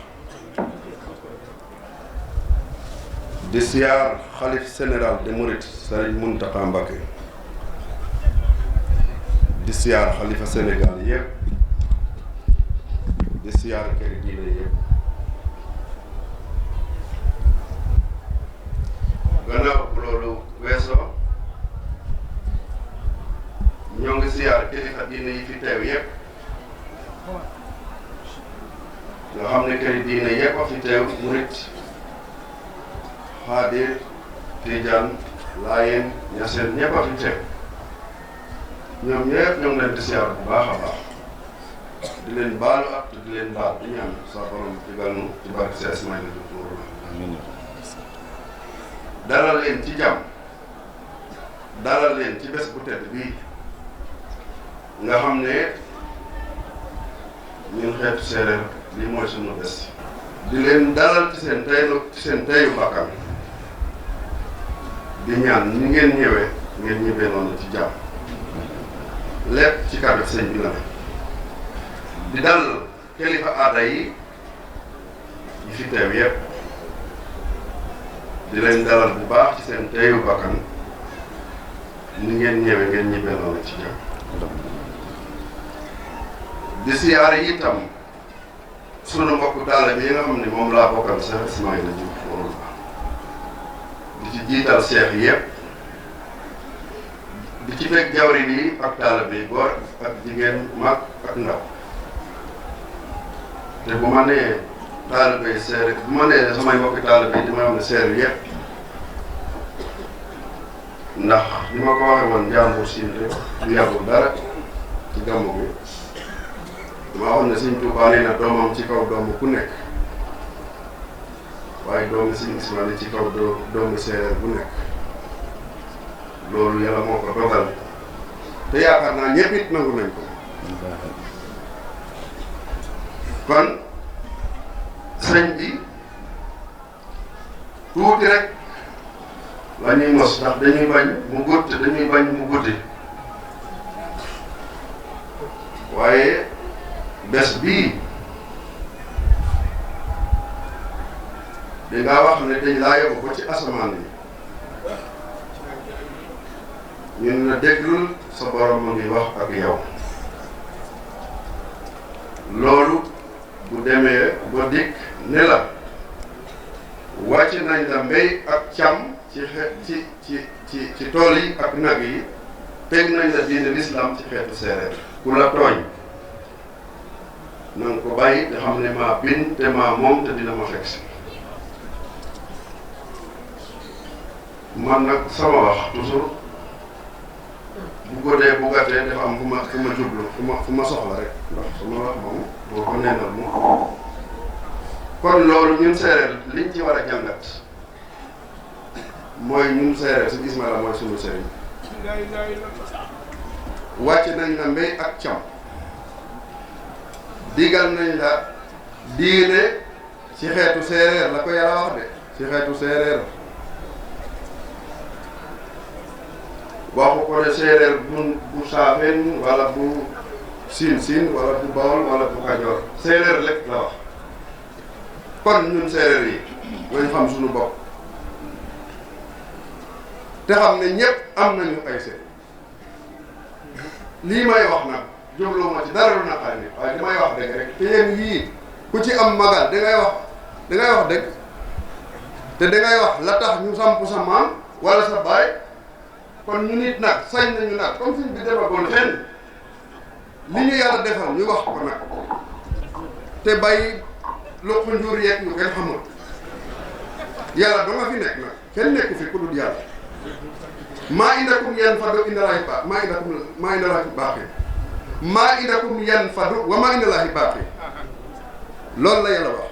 Speaker 13: di siyaar xalif général de Mouride Serigne Mountakha Mbacké di siyaar xalifa Sénégal yëpp di siyaar kër diine yëpp gannaaw bu loolu weesoo ñoo ngi siyaar kilifa diine yi fi teew yëpp nga xam ne kër diine yëpp a fi teew murit xaadir tijaan laayeen ñaseen ñëpp a fi teew ñoom ñëpp ñoo ngi leen di siyaar bu baax a baax di leen baalu ak di leen baal di ñaan sa borom digal nu ci barke Cheikh Ismaïla Diouf Nouroullah dalal leen ci jàmm dalal leen ci bés bu tedd bii nga xam ne ñun xeetu séeréer lii mooy sunu bés di leen dalal ci seen teyu bakkan di ñaan ni ngeen ñëwee ngeen ñëwee noonu ci jàmm lépp ci kàddu sëñ bi la ne di dal kilifa aada yi fi teew yépp di leen dalal bu baax ci seen teyu bakkan ni ngeen ñëwee ngeen ñëwee noonu ci jàmm di siyaare itam sunu mbokku taalibe yi nga xam ne moom laa bokkal Cheikh Ismaïla Diouf Nouroullah di ci jiital cheikh yëpp di ci fekk jawrin yi ak taalibe yi góor ak jigéen mag ak ndaw te bu ma nee taalibe yi séeréer bu ma nee samay mbokki taalibe yi dama xam ne séeréer yëpp ndax li ma ko waxee woon njàmbur siin te du yàggul dara ci gàmmu bi dama waxoon ne Sëñ Tuubaa nee na doomam ci kaw doomu ku nekk waaye doomu Sëñ Ismaïla ci kaw doomu séeréer bu nekk loolu yàlla moo ko dogal te yaakaar naa ñëpp it nangu nañ ko kon sëñ bi tuuti rek la ñuy mos ndax dañuy bañ mu gudd dañuy bañ mu guddi waaye bés bii di nga wax ne dañ laa yóbbu ko ci asamaan yi ñun na déglul sa borom mu ngi wax ak yow loolu bu demee ba dikk ne la wàcc nañ la mbéy ak càmm ci tool yi ak nag yi teg nañ la diine l'islam ci xeetu séeréer ku la tooñ na nga ko bàyyi te xam ne maa bind te maa moom te dina ma fekk si man nag sama wax toujours bu godee bu gàttee dafa am fu ma jublu fu ma soxla rek ndax sama wax moom boo ko neenal moom kon loolu ñun séeréer liñ ci war a jàngat mooy ñun séeréer si Ismaïla mooy sunu sëriñ wàcc nañ la mbéy ak càmm digal nañ la diine ci xeetu séeréer la ko yàlla wax de ci xeetu séeréer waxu ko de séeréer bu saafeen wala bu siin wala bu bawol wala bu kajoor séeréer lépp la wax kon ñun séeréer yi nañ xam suñu bopp te xam ne ñëpp am nañu ay séeréer lii may wax nag jubluwuma ci dara lu naqari nit waaye damay wax dëgg rek te yéen yii ku ci am magal dangay wax dëgg te dangay wax la tax ñu samp sa maam wala sa baay kon ñu nit nag sañ nañu nag comme suñ bi defagoon fenn li ñu yàlla defal ñu wax ko nag te bàyyi loxo njur yeeg ñu kenn xamul yàlla ba nga fi nekk nag kenn nekku fi ku dul yàlla maa indakum yan fadu indalaahi baax maa indalaahi baaxi maa indakum yan fadu wa maa indalaahi baaxi loolu la yàlla wax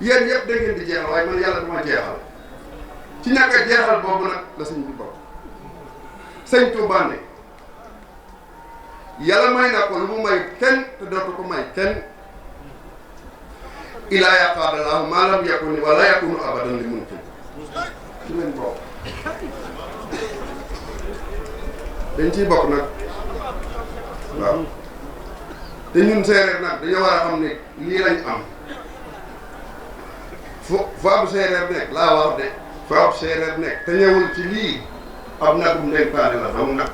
Speaker 13: yéen yëpp da ngeen di jeexal waaye man yàlla dama jeexal ci ñàkk a jeexal boobu nag la sëñ bi bokk sëñ Tuubaa ne yàlla may na ko lu mu may kenn te dootu ko may kenn ilaa yaqaadallahu maa lam yakuni wala yakunu abadan li mumkin ci leen bokk dañ ciy bokk nag waaw te ñun séeréer nag dañoo war a xam ne lii lañ am fu ab séeréer nekk laa wax de fu ab séeréer nekk te ñëwul ci lii ab nagum dénkaane la dong nag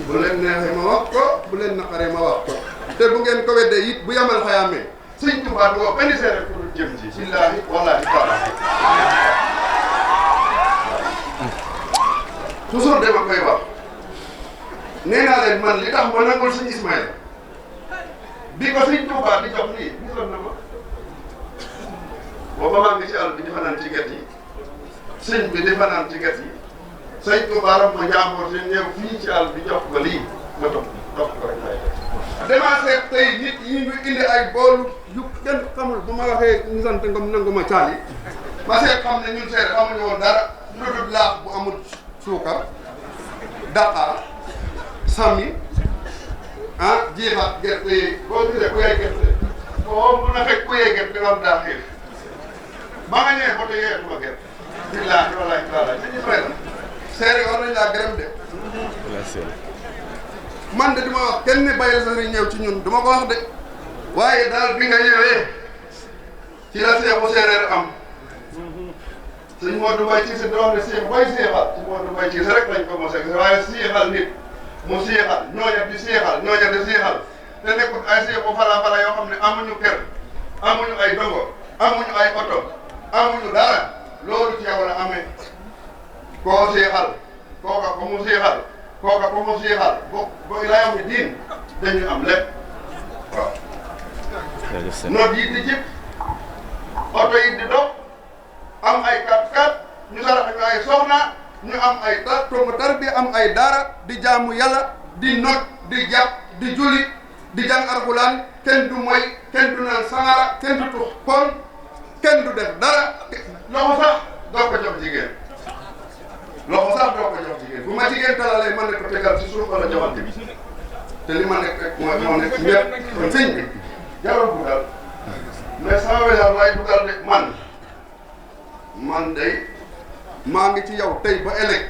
Speaker 13: bu leen neexee ma wax ko bu leen naqaree ma wax ko te bu ngeen ko weddee it bu yamal xayaamee sëñ Tuubaa du woo benn séeréer ku dul jëm ci billaahi wallaahi taala toujours dama koy wax nee naa leen man li tax ma nangul sëñ Ismaïla bi ko sëñ Tuubaa di jox lii gisoon na ma booba maa ngi ci àll bi di fanaan ci get yi sëñ bi di fanaan ci get yi sëñ Tuubaa rek ma njàmboor seen ñëw fii ci àll bi jox ko lii ma topp ko rek lay dama seet tey nit yi ñu indi ay boolu yu kenn xamul bu ma waxee ñu sant ngam nangu ma caali ma seet xam ne ñun seet amuñu woon dara lu dul laax bu amul suukar daqaar sami jiixaat gerte yi boo gisee ku yee gerte boo mun a fekk ku yee gerte am daa xiif ba nga ñëwee ba tey yeetuma gerte billaahi wallaahi taala ñu fay la seere war nañ laa gërëm de man de duma wax kenn ne bàyyil sa ñëw ci ñun duma ko wax de waaye daal bi nga ñëwee ci la seexu séeréer am sëñ Modou Mbaye Cissé doon ne seex bay seexal ci Modou Mbaye Cissé rek lañ ko mos a gis waaye seexal nit mu seexal ñooña di seexal ñooña di seexal te nekkul ay seexu fala yoo xam ne amuñu kër amuñu ay dongo amuñu ay oto amuñu dara loolu ci yow la amee koo seexal kooka ko mu seexal kooka ko mu seexal bo ilaa yawmi diin dañu am lépp waaw noot yi di jib oto yi di dox am ay 4x4 ñu sarax ñu ay soxna ñu am ay tomb tarbi am ay daara di jaamu yàlla di not di jàpp di julli di jàng alxuraan kenn du moy kenn du naan sangara kenn du tux pon kenn du def dara loxo sax doo ko jox jigéen loxo sax doo ko jox jigéen bu ma jigéen talalee man ne ko tegal ci suuf wala joxante bi te li ma nekk rek moo nekk ñëpp kon sëñ bi jarul dugal mais sama wéyal laay dugal de man day maa ngi ci yow tey ba ëllëg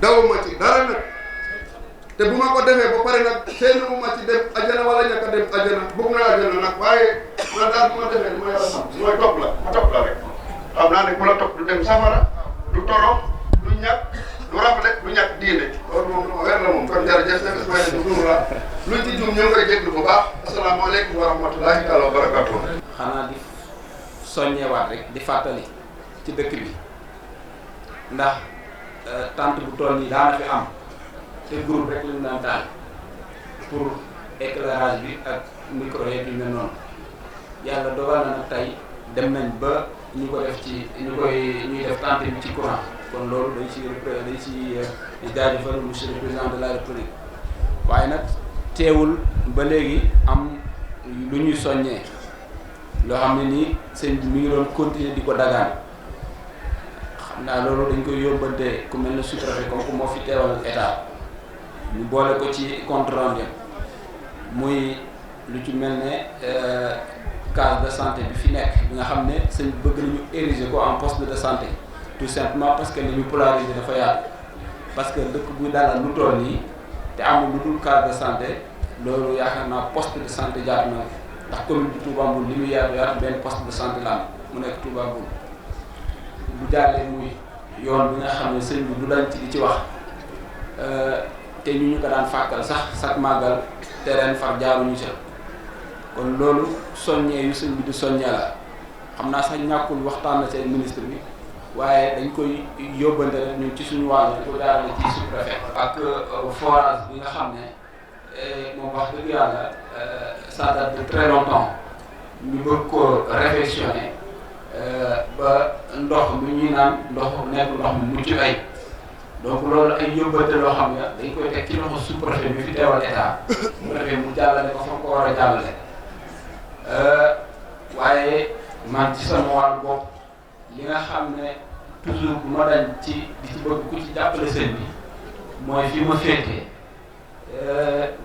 Speaker 13: dawuma ci dara nag te bu ma ko defee ba pare nag seenu ma ci dem ajana wala ñàkk a dem ajana bëgg naa ajana nag waaye man daal bu ma defee li ma yàlla sant mooy topp la ma topp la rek xam naa ne ku la topp du dem safara du torox du ñàkk du rafle du ñàkk diine loolu moom dama weer la moom kon jërëjëf Cheikh Ismaïla Diouf Nourou la luñ ci juum ñoo ngi koy jéglu bu baax asalaamaaleykum wa rahmatulahi taala wa barakatuh
Speaker 14: xanaa di soññewaat rek di fàttali ci dëkk bi ndax tente bu toll nii daana fi am te groupe rek lañu daan taal pour éclairage bi ak micro yeeg yu mel noonu yàlla dogal na nag tey dem nañ ba ñu ko def ci ñuy def tente bi ci courant kon loolu dañ ci jaajëfal monsieur le président de la république waaye nag teewul ba léegi am lu ñuy soññee loo xam ne nii sëñ bi mi ngi doon continuer di ko dagaan xam naa loolu dañ koy yóbbante ku mel ne sous-préfet comme que moo fi teewal état ñu boole ko ci compte rendu muy lu ci mel ne case de santé bi fi nekk bi nga xam ne sëñ bëgg nañu ériger ko en poste de santé tout simplement parce que li ñu polariser dafa yaatu parce que dëkk buy dalal lu toll nii te amul lu dul case de santé loolu yaakaar naa poste de santé jaatu na ndax commune bi Touba Mboul li muy yaatu benn poste de santé la am mu nekk Touba Mboul bu jàllee muy yoon bi nga xam ne sëñ bi du dañ ci di ci wax te ñu ko daan fàkkal sax màggal te ren far jaaruñu ca kon loolu soññee yu sëñ bi di soññee la xam naa sax ñàkkul waxtaan na seen ministre bi waaye dañ koy yóbbante rek ñun ci suñu wàll di ko jaarale ci sous-préfet ak forage bi nga xam ne moom wax dëgg yàlla ça date de très longtemps ñu bëgg ko réfectionner ba ndox mi ñuy naan ndox nekk ndox mu mucc ay donc loolu ay yóbbante loo xam ne dañ koy teg ci loxo sous-préfet bi fi teewal état mu defee mu jàllale ko fa ko war a jàllale waaye man ci sama wàllu bopp li nga xam ne toujours bu ma dañ ci di ci bëgg ku ci jàppale sëñ bi mooy fi ma féetee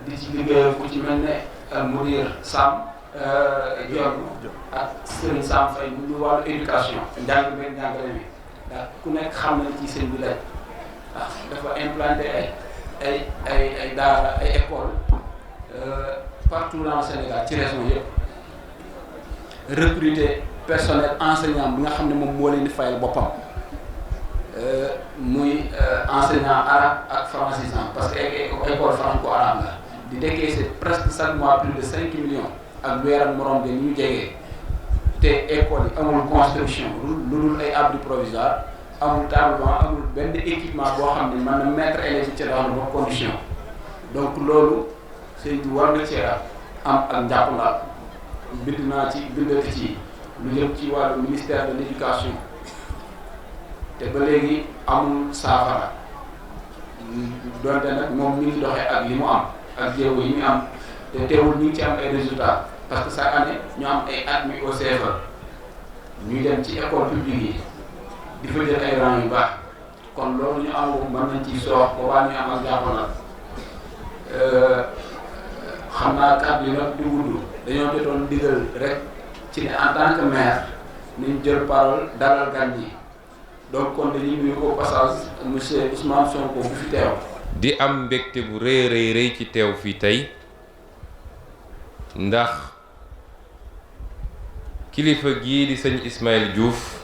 Speaker 14: di ci liggéeyal ku ci mel ne mudir Sam Dior ak Serigne Sam Faye bu wàllu éducation njàng bi njàngale mi ndax ku nekk xam na ci sëñ bi lañ ndax dafa implanté ay daara ay école partout dans le Sénégal ci région yëpp recruter personnel enseignant bi nga xam ne moom moo leen di fayal boppam muy enseignant arabe ak francisant parce que école franco-arabe la di décaisser presque chaque mois plus de 5 millions ak weeram morom bi ni ñu jegee te école yi amul construction lu dul ay abri provisoire amul table amul benn équipement boo xam ne mën na mettre élèves yi ci dans de bonnes conditions donc loolu sëñ bi war na cee am ak njàppandal bind naa ci bindati ci lu jëm ci wàllu ministère de l'éducation te ba léegi amul saafara donte nag moom mi ngi doxee ak li mu am ak jéego yi ñu am te teewul ñu ngi ci am ay résultats parce que chaque année ñu am ay admis au CFEE ñuy dem ci école publique yi di fa jël ay rang yu baax kon loolu ñu am mën nañ ci soox boobaa ñu am ak jàppandal xam naa kàddu yi nag di wudd dañoo jotoon digal rek ci ne en tant que maire nañ jël parole dalal gan yi donc kon dañuy nuyu au passage monsieur Ousmane Sonko bu fi teew.
Speaker 15: di am mbégte bu rëy ci teew fii tey ndax kilifa gii di sëñ Ismaïla Diouf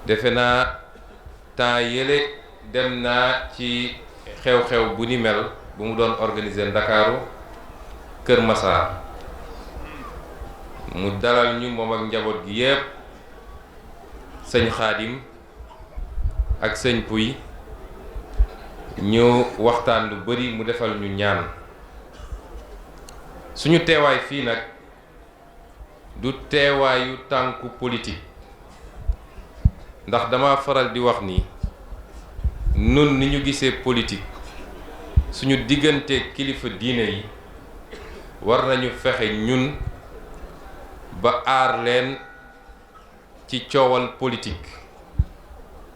Speaker 15: defe naa temps yële dem naa ci xew-xew bu ni mel bu mu doon organiser Ndakaaru Kër Massar mu dalal ñu moom ak njaboot gi yépp sëñ Xaadim ak sëñ Puy ñu waxtaan lu bari mu defal ñu ñaan suñu teewaay fii nag du teewaayu tànku politique ndax dama faral di wax ni nun ni ñu gisee politique suñu diggante kilifa diine yi war nañu fexe ñun ba aar leen ci coowal politique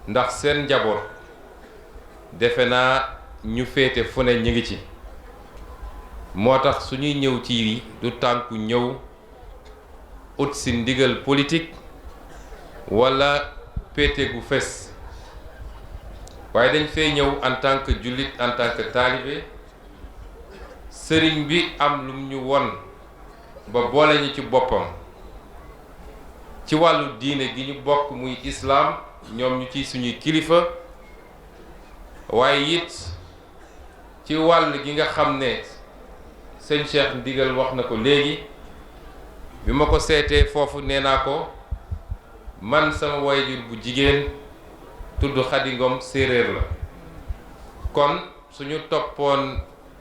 Speaker 15: ndax seen njaboot defe naa ñu féete fu ne ñu ngi ci moo tax suñuy ñëw ci du tànku ñëw ut si ndigal politique walla péete gu fes waaye dañ fay ñëw en tant que jullit en tant que taalibe sëriñ bi am lum ñu won ba boole ñu ci boppam ci wàllu diine gi ñu bokk muy islaam ñoom ñu ci suñuy kilifa waaye it ci wàll gi nga xam ne sëñ Cheikh Ndigal wax na ko léegi bi ma ko seetee foofu nee naa ko man sama wayjur bu jigéen tudd Xadi Ngom séeréer la kon suñu toppoon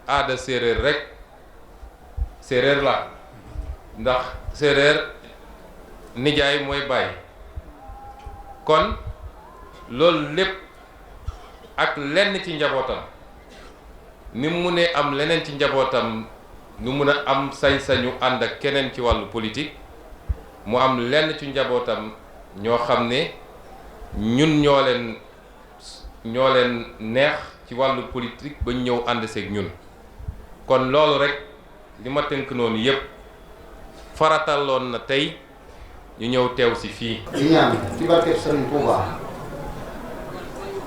Speaker 15: aada séeréer rekk séeréer la ndax séeréer nijaay mooy baay kon loolu lépp ak lenn ci njabootam ni mu ne am leneen ci njabootam nu mun a am sañ-sañu ànd ak keneen ci wàllu politique mu am lenn ci njabootam ñoo xam ne ñun ñoo leen neex ci wàllu politique ba ñu ñëw ànd seeg ñun kon loolu rek li ma tënk noonu yépp farataloon na tey ñu ñëw teew si fii.
Speaker 16: di ñaan ci barkeb Sëriñ Tuuba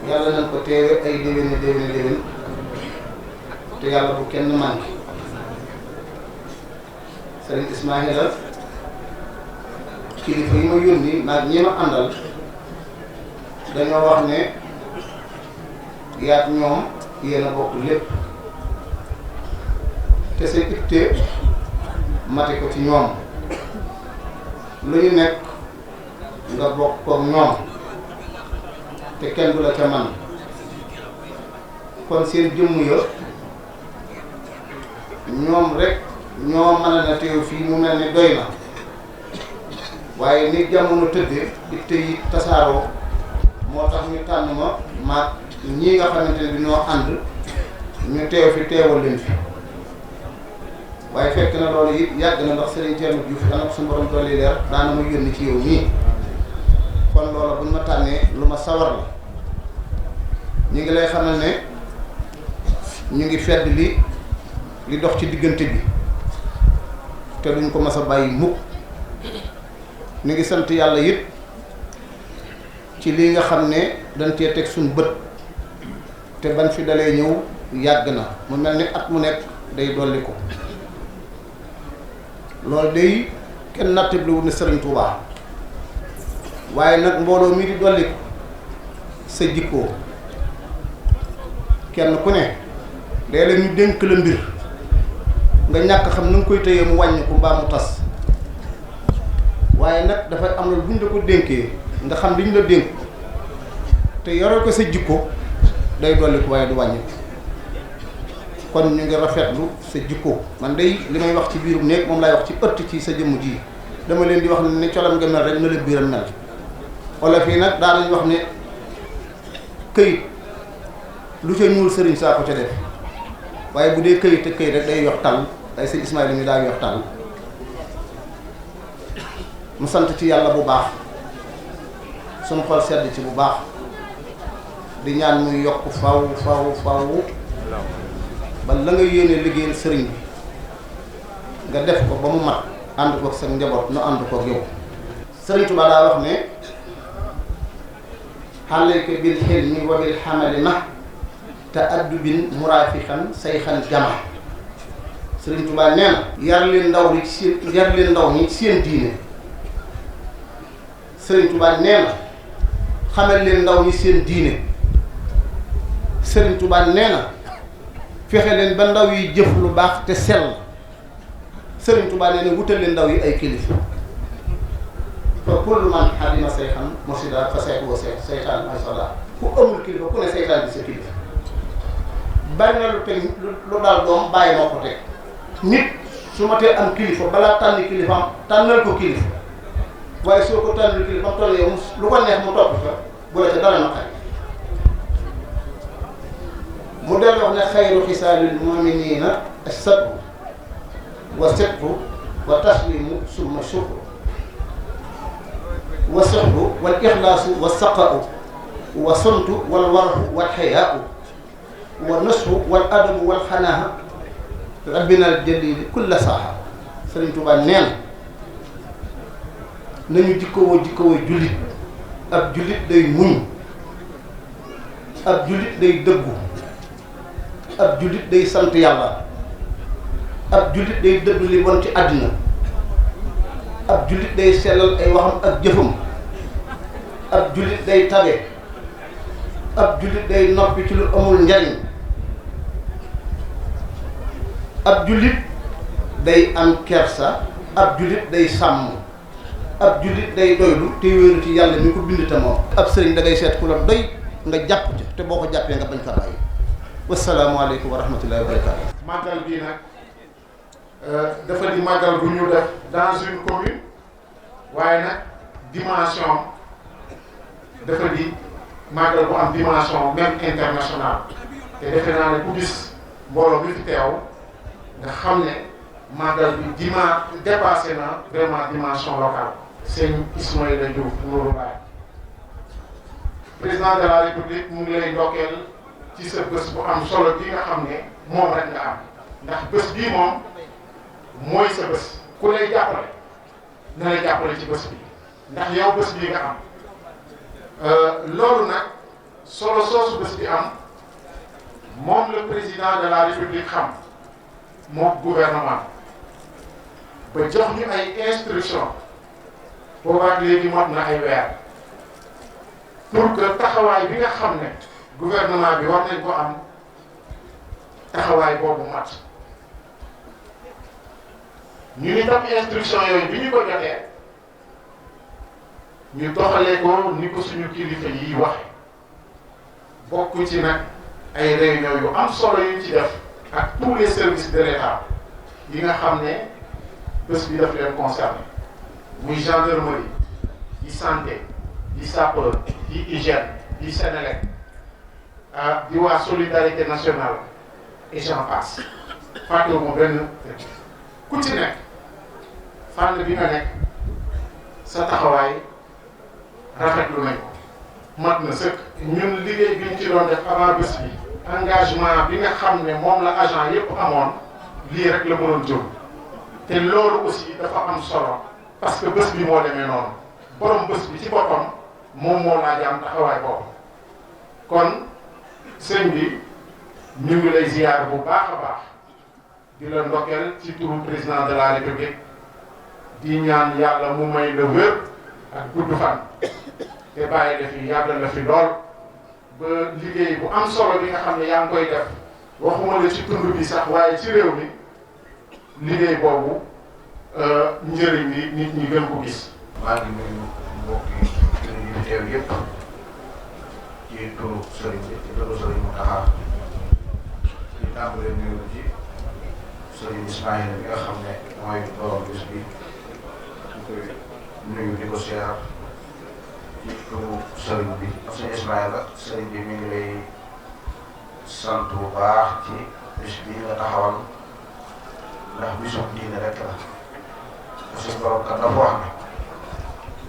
Speaker 16: yàlla nañ ko teewe ay déwén te yàlla bu kenn manqué Sëriñ Ismaïla kilifa yi ma yónni naag ñi ma àndal dañoo wax ne yaat ñoom yéen a bokk lépp te sa itte mate ko ci ñoom lu ñu nekk nga bokk koog ñoom te kenn du la ca man kon seen jëmm ya ñoom rek ñoo mën a na teew fii mu mel ni doy na waaye ni jamono tëdde itte yi tasaaroo moo tax ñu tànn ma maag ñii nga xamante ne bi ñoo ànd ñu teew fi teewal leen fi waaye fekk na loolu it yàgg na ndax Serigne Thierno Diouf dana ko suñu borom dolli leer daana ma yónni ci yow nii kon loola buñ ma tànnee lu ma sawar la ñu ngi lay xamal ne ñu ngi fedd li dox ci diggante bi te duñ ko mas a bàyyi mukk. ñu ngi sant yàlla it ci lii nga xam ne dañ cee teg suñ bët te ban fi dalee ñëw yàgg na mu mel ni at mu nekk day dolli ko loolu day kenn nattabliwul ne Sëriñ Tuubaa waaye nag mbooloo mi di dolli ko sa jikkoo kenn ku ne léeg-léeg ñu dénk la mbir nga ñàkk xam na nga koy tëyee mu wàññi ko mbaa mu tas waaye nag dafay am na bu ñu la ko dénkee nga xam li ñu la dénk te yore ko sa jikko day dolli ko waaye du wàññi kon ñu ngi rafetlu sa jikko man day li may wax ci biirum néeg moom laay wax ci ëtt ci sa jëmm ji dama leen di wax ne ni colam nga mel rek na la biiram mel wala fii nag daa nañ wax ne këyit lu ca ñuul sëriñ saa ko ca def waaye bu dee këyit te këyit rek day yox tal day sëñ Ismaïla mi daa yox tal mu sant ci yàlla bu baax suñu xol sedd ci bu baax di ñaan muy yokk faw ba la nga yéene liggéeyal sëriñ bi nga def ko ba mu mat ànd ko sa njaboot nu ànd ko yow. Sëriñ Tuubaa daa wax ne alayka bil hilmi wa bil hamali ma ta'addubin muraafiqan sayxan jama. Sëriñ Tuubaa nee na yar leen ndaw ñi seen diine. Sëriñ Tuubaa nee na xamal leen ndaw ñi seen diine. Sëriñ Tuubaa nee na fexe leen ba ndaw yi jëf lu baax te sell. Sëriñ Tuubaa nee na wutal leen ndaw yi ay kilifa. fa kullu man xadima sayxan murshida fa sayxu wa sayxaan ay soda ku amul kilifa ku ne sayxaan bi sa kilifa. bari na lu teg lu daal doom bàyyi moo ko teg nit su ma tee am kilifa balaa tànn kilifaam tànnal ko kilifa waaye soo ko tànnal kilifaam toll yow lu ko neex mu topp fa bu la ca dara naqari. mu del wax ne xayru xisaalil mu'miniina as-sabru wa sidqu wa taslimu summa shukru wa sihru wal ixlaasu wa saqa'u wa suntu wal warhu wal xayaa'u wa nushu wal adabu wal xanaaha rabbina al jalili kulla saaha. Sëriñ Tuubaa neen nañu jikkowoo jullit. ab jullit day muñ, ab jullit day dëggu, ab jullit day sant yàlla, ab jullit day dëddu li bon ci àddina, ab jullit day sellal ay waxam ak jëfam, ab jullit day tabe, ab jullit day noppi ci lu amul njariñ, ab jullit day am kersa, ab jullit day sàmm, ab jullit day doylu te wéeru ci yàlla mi ko bind te moom. ab sëriñ da ngay seet ku la doy nga jàpp ci te boo ko jàppee nga bañ fa bàyyi. wasalaamualeykum wa rahmatullahi wa barakaatu.
Speaker 11: màggal bii nag dafa di màggal bu ñu def dans une commune waaye nag dimension dafa di màggal bu am dimension même internationale te defe naa ne ku gis mbooloo mi fi teew nga xam ne màggal bi dépassé na vraiment dimension locale. sëñ Ismaïla Diouf Nourou Laye président de la république mu ngi lay ndokkeel ci sa bés bu am solo bi nga xam ne moom rek nga am ndax bés bii moom mooy sa bés ku lay jàppale na lay jàppale ci bés bi ndax yow bés bii nga am loolu nag solo soosu bés bi am moom le président de la république xam moom gouvernement ba jox ñu ay instruction boobaak léegi mot na ay weer pour que taxawaay bi nga xam ne gouvernement bi war nañ ko am taxawaay boobu mat ñu ni tam instruction yooyu bi ñu ko jotee ñu doxalee ko ni ko suñu kilifa yi waxe bokk ci nag ay réunion yu am solo yu ci def ak tous les services de l'État yi nga xam ne bés bi daf leen concerné muy gendarmerie di santé di sapeur di hygiène di Sénélec di waa solidarité nationale et j'en passe fàttewuma benn ku ci nekk fànn bi nga nekk sa taxawaay rafetlu nañ ko mat na sëkk. ñun liggéey bi ñu ci doon def avant bés bi engagement bi nga xam ne moom la agent yépp amoon lii rek la mënoon jëm te loolu aussi dafa am solo parce que bés bi moo demee noonu borom bés bi ci boppam moom moo laa jaam taxawaay boobu kon sëñ bi ñu ngi lay ziyaar bu baax a baax di la ndokkeel ci turu président de la république di ñaan yàlla mu may la wér ak gudd fan te bàyyi la fi yàggal la fi lool ba liggéey bu am solo bi nga xam ne yaa ngi koy def waxuma la ci tund bi sax waaye ci réew mi liggéey boobu njëriñ li nit ñi gën ko gis.
Speaker 17: maa ngi nuyu mbokki yi teew yëpp ci turu sëriñ bi ci turu sëriñ Mountakha di tàmbale nuyu ci sëriñ Ismaïla bi nga xam ne mooy borom bis bi ñu koy nuyu di ko siyaar ci turu sëriñ bi sëriñ Ismaïla sëriñ bi mi ngi lay sant bu baax ci bis bi nga taxawal ndax bisu diine rek la te suñu borom kat dafa wax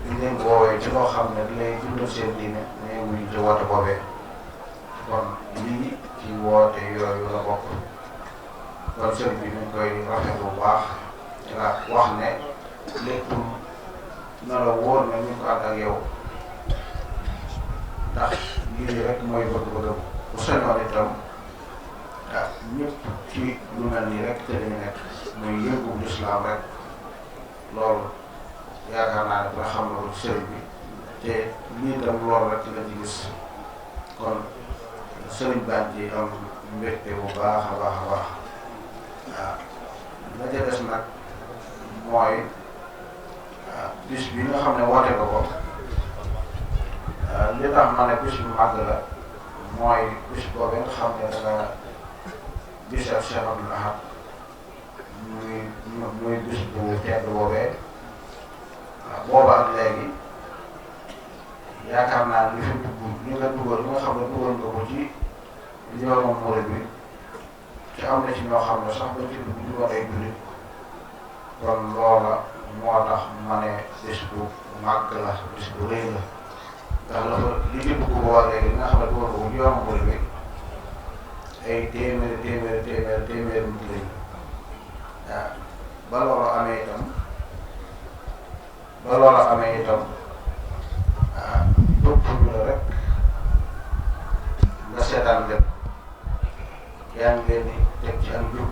Speaker 17: ne ñu leen woowee ci loo xam ne di lay dundal seen diine mais wuñ ci woote boobee kon lii ci woote yooyu la bokk kon sëriñ bi ñu ngi koy rafet bu baax ci la wax ne lépp na la wóor ne ñu ngi ko ànd ak yow ndax lii rek mooy bëgg-bëggam bu sañoon itam ah ñëpp ci lu mel nii rek te dañu nekk muy yëngu lislaam rek loolu yaakaar naa ne dina xam loolu sëriñ bi te lii tam loolu rek la ci gis kon sëriñ baa ci am mbégte bu baax a baax a baax waaw la ca des nag mooy bis bi nga xam ne woote nga ko li tax ma ne bis bu màgg la mooy bis boobu nga xam ne danga bis ak Cheikh Abdoul Ahad muy bis bu tedd boobee booba ak léegi yaakaar naa li fi dugg li nga dugal li nga xam ne dugal nga ko ci yoonu murid bi te am na ci ñoo xam ne sax ba ci dugg dugal ay jullit kon loola moo tax ma ne bis bu màgg la bis bu rëy la ndax la fa li ci dugg boobaa léegi li nga xam ne dugal nga ko ci yoonu murid bi ay téeméeri nit lañ waaw ba loolu amee itam topp ñu la rek nga seetaan leen yaa ngi leen di teg ci am jub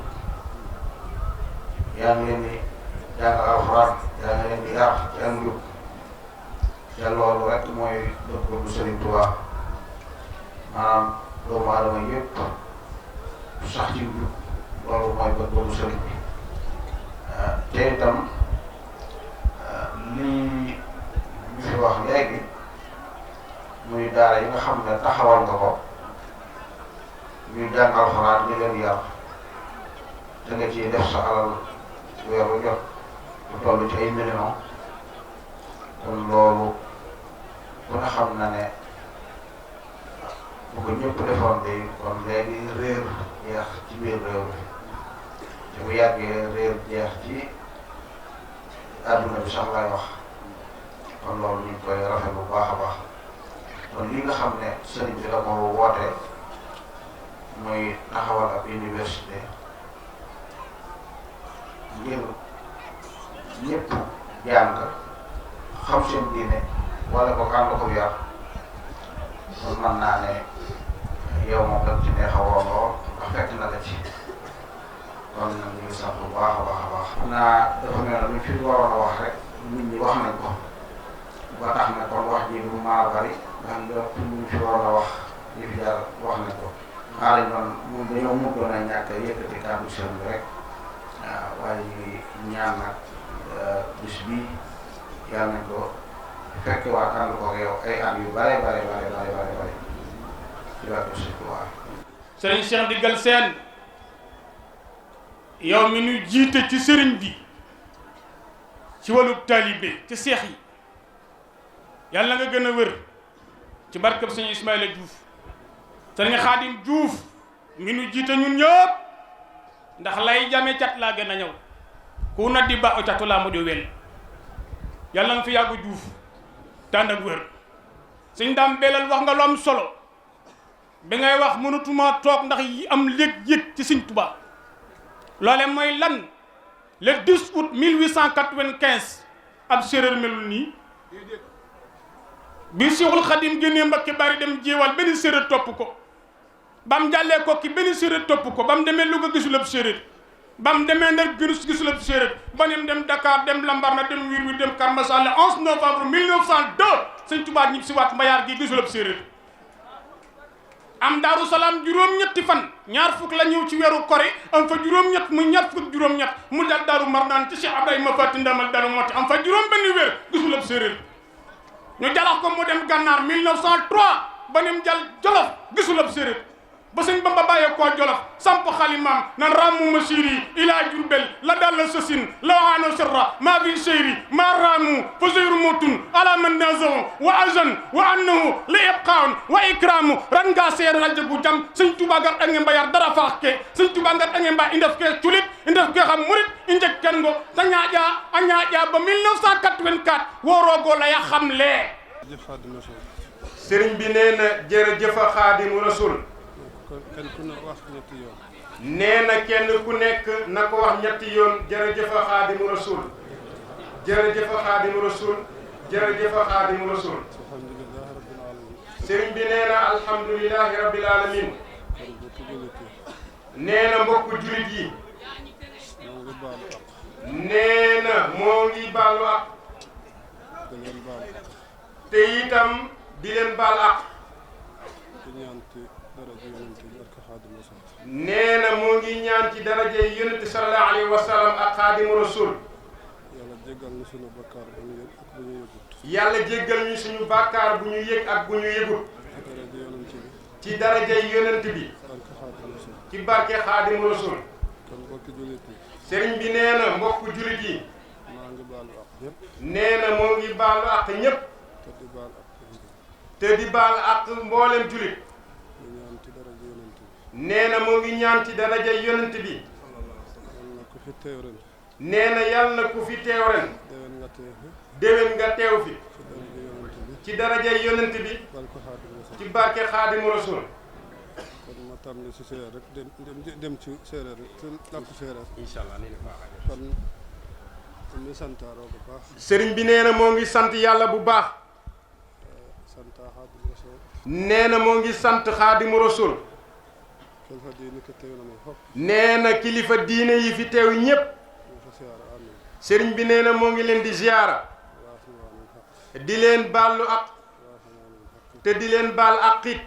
Speaker 17: yaa ngi leen di jàngal alxuraan yaa ngi leen di yar ci am jub te loolu rek mooy bëgg-bëggu Sëriñ Tuubaa maanaam doomu aadama yëpp sax ci jub loolu mooy bëgg-bëggu sëriñ bi te itam lii ñu fi wax léegi muy daara yi nga xam ne taxawal nga ko ñuy jàng alxuraan ñu leen yar te nga ciy def sa alal weer bu jot bu toll ci ay millions kon loolu ku ne xam na ne bu ko ñëpp defoon de kon léegi réer jeex ci biir réew mi te bu yàggee réer jeex ci àdduna bi sax lay wax kon loolu ñu ngi koy rafet bu baax a baax kon li nga xam ne sëriñ bi da ko woote muy taxawal ab université ngir ñëpp jàng xam seen diine wala ko ànd ko yar kon mën naa ne yow moom tam ci neex a woo lool ndax fekk na la ci kon nag ñu ngi sant bu baax a baax a baax. naa dafa mel ne luñ fi waroon a wax rek nit ñi wax nañ ko ba tax na kon wax ji du maa bari ndax lépp luñ fi waroon a wax li fi jaar wax nañ ko xaaral ñu doon ñun dañoo mujjoon a ñàkk a yëkkati kàddu sëriñ bi rek waaw waaye ñu ngi ñaan nag bis bii yàlla nañ ko fekk waa ànd ko yow ay at yu bare ci wàllu surtout waaw.
Speaker 18: sëriñ Cheikh Ndigal Sène yow mi nu jiite ci sëriñ bi ci wàllu taalibe ci seex yi yàlla nga gën a wër ci barkab sëñ Ismaïla Diouf sëriñ Xaadim Diouf mi nu jiite ñun ñëpp ndax lay jame cat laa gën a ñëw ku na di ba o catu laa mu di wel yàlla nga fi yàggu Diouf tànd ak wër sëñ Dame Belal wax nga lu am solo bi ngay wax mënatuma toog ndax yi am léeg-yëg ci sëñ Tuubaa loole mooy lan le 10 août 1895 ab séeréer melul nii bi Seexul Xadim génnee Mbakke Bari dem jéewal benn séeréer topp ko ba mu jàllee Kokki benn séeréer topp ko ba mu demee Louga gisul ab séeréer ba mu demee Ndar gisul ab séeréer ba dem Dakar dem Lambaréné dem wir dem Keur Massar le 11 novembre 1902 Sëñ Tuubaa ñib si waat Mbayaar gi gisul ab séeréer am Daaru Salaam juróom-ñetti fan ñaar fukk la ñëw ci weeru kori am fa juróom-ñett mu ñaar fukk juróom-ñett mu dal Daaru Marnaan ci Cheikh Ibrahima Fati Ndamal Daaru Moti am fa juróom benn weer gisul ab séeréer ñu jalax ko mu dem Gànnaar 1903 ba nem jal Jolof gisul ab séeréer ba sëñ Bamba bàyyee koo Jolof samp xalimaam nan ramu masiri ila Jurbel la dalla sosin la waano sirra ma fi seyri ma ramu fa seyru motun ala man nazahu wa azan wa annahu la ibqaun wa ikramu ran nga seer rajagu jam sëñ Tuubaa gar ange mbayar dara faax ke sëñ Tuubaa gar ange mbay indef ke culit indef ke xam murit injek ken ngo ta ñaaƴa ba 1984 worogo la ya xam lee
Speaker 12: sëriñ bi nee na jërëjëf Xaadimu Rasuul
Speaker 4: kenn ku ne wax ñetti yoon.
Speaker 12: nee na kenn ku nekk na ko wax ñetti yoon jërëjëf Xaadimu Rasuul jërëjëf Xaadimu Rasuul jërëjëf Xaadimu Rasuul sëriñ bi nee na alhamdulilahi rabbil alamin nee na mbokku julit yi nee na moo ngi baalu ak te itam di leen baal ak nee na moo ngi ñaan ci daraja yi yonent sallallahu alayhi wa sallam ak Xaadimu Rasuul yàlla jéggal ñu suñu bàkkaar bu ñu yëg ak bu ñu yëgut ci daraja yi yonent bi ci barke Xaadimu Rasuul sëriñ bi nee na mbokku julit yi nee na moo ngi baalu ak ñépp te di baal ak mboolem julit nee na moo ngi ñaan ci daraja yonent bi nee na yàlla na ku fi teew ren déwén nga teew fi ci daraja yonent bi ci barke Xaadimu Rasuul
Speaker 4: tàmbali si séeréer rek dem ci séeréer rek ci làkku séeréer
Speaker 12: inshallah
Speaker 4: kon mi santaaroo bu baax
Speaker 12: sëriñ bi nee na moo ngi sant yàlla bu baax
Speaker 4: santa Xaadimu Rasuul
Speaker 12: nee na moo ngi sant Xaadimu Rasuul
Speaker 4: kilifa diine ki teew na ma fop
Speaker 12: nee na kilifa diine yi fi teew ñépp sëriñ bi nee na moo ngi leen di ziyaara di leen baalu ak te di leen baal ak it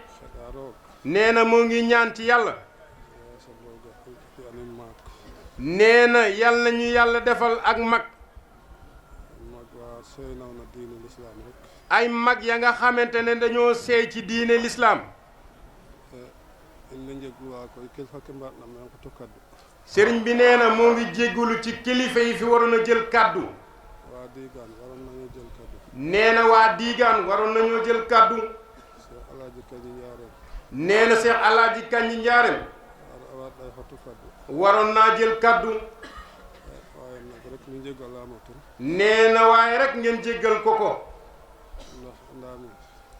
Speaker 12: nee na moo ngi ñaan ci yàlla nee na yal nañu yàlla defal ak mag ay mag ya nga xamante ne dañoo seey ci diine lislaam sëriñ bi nee na moo ngi jéggulu ci kilifa yi fi waroon a jël kàddu nee na waa diigaan waroon nañoo jël kàddu nee na Seex Alaaji Kanji Njaareem waroon naa jël kàddu nee na waaye rek ngeen jéggal ko ko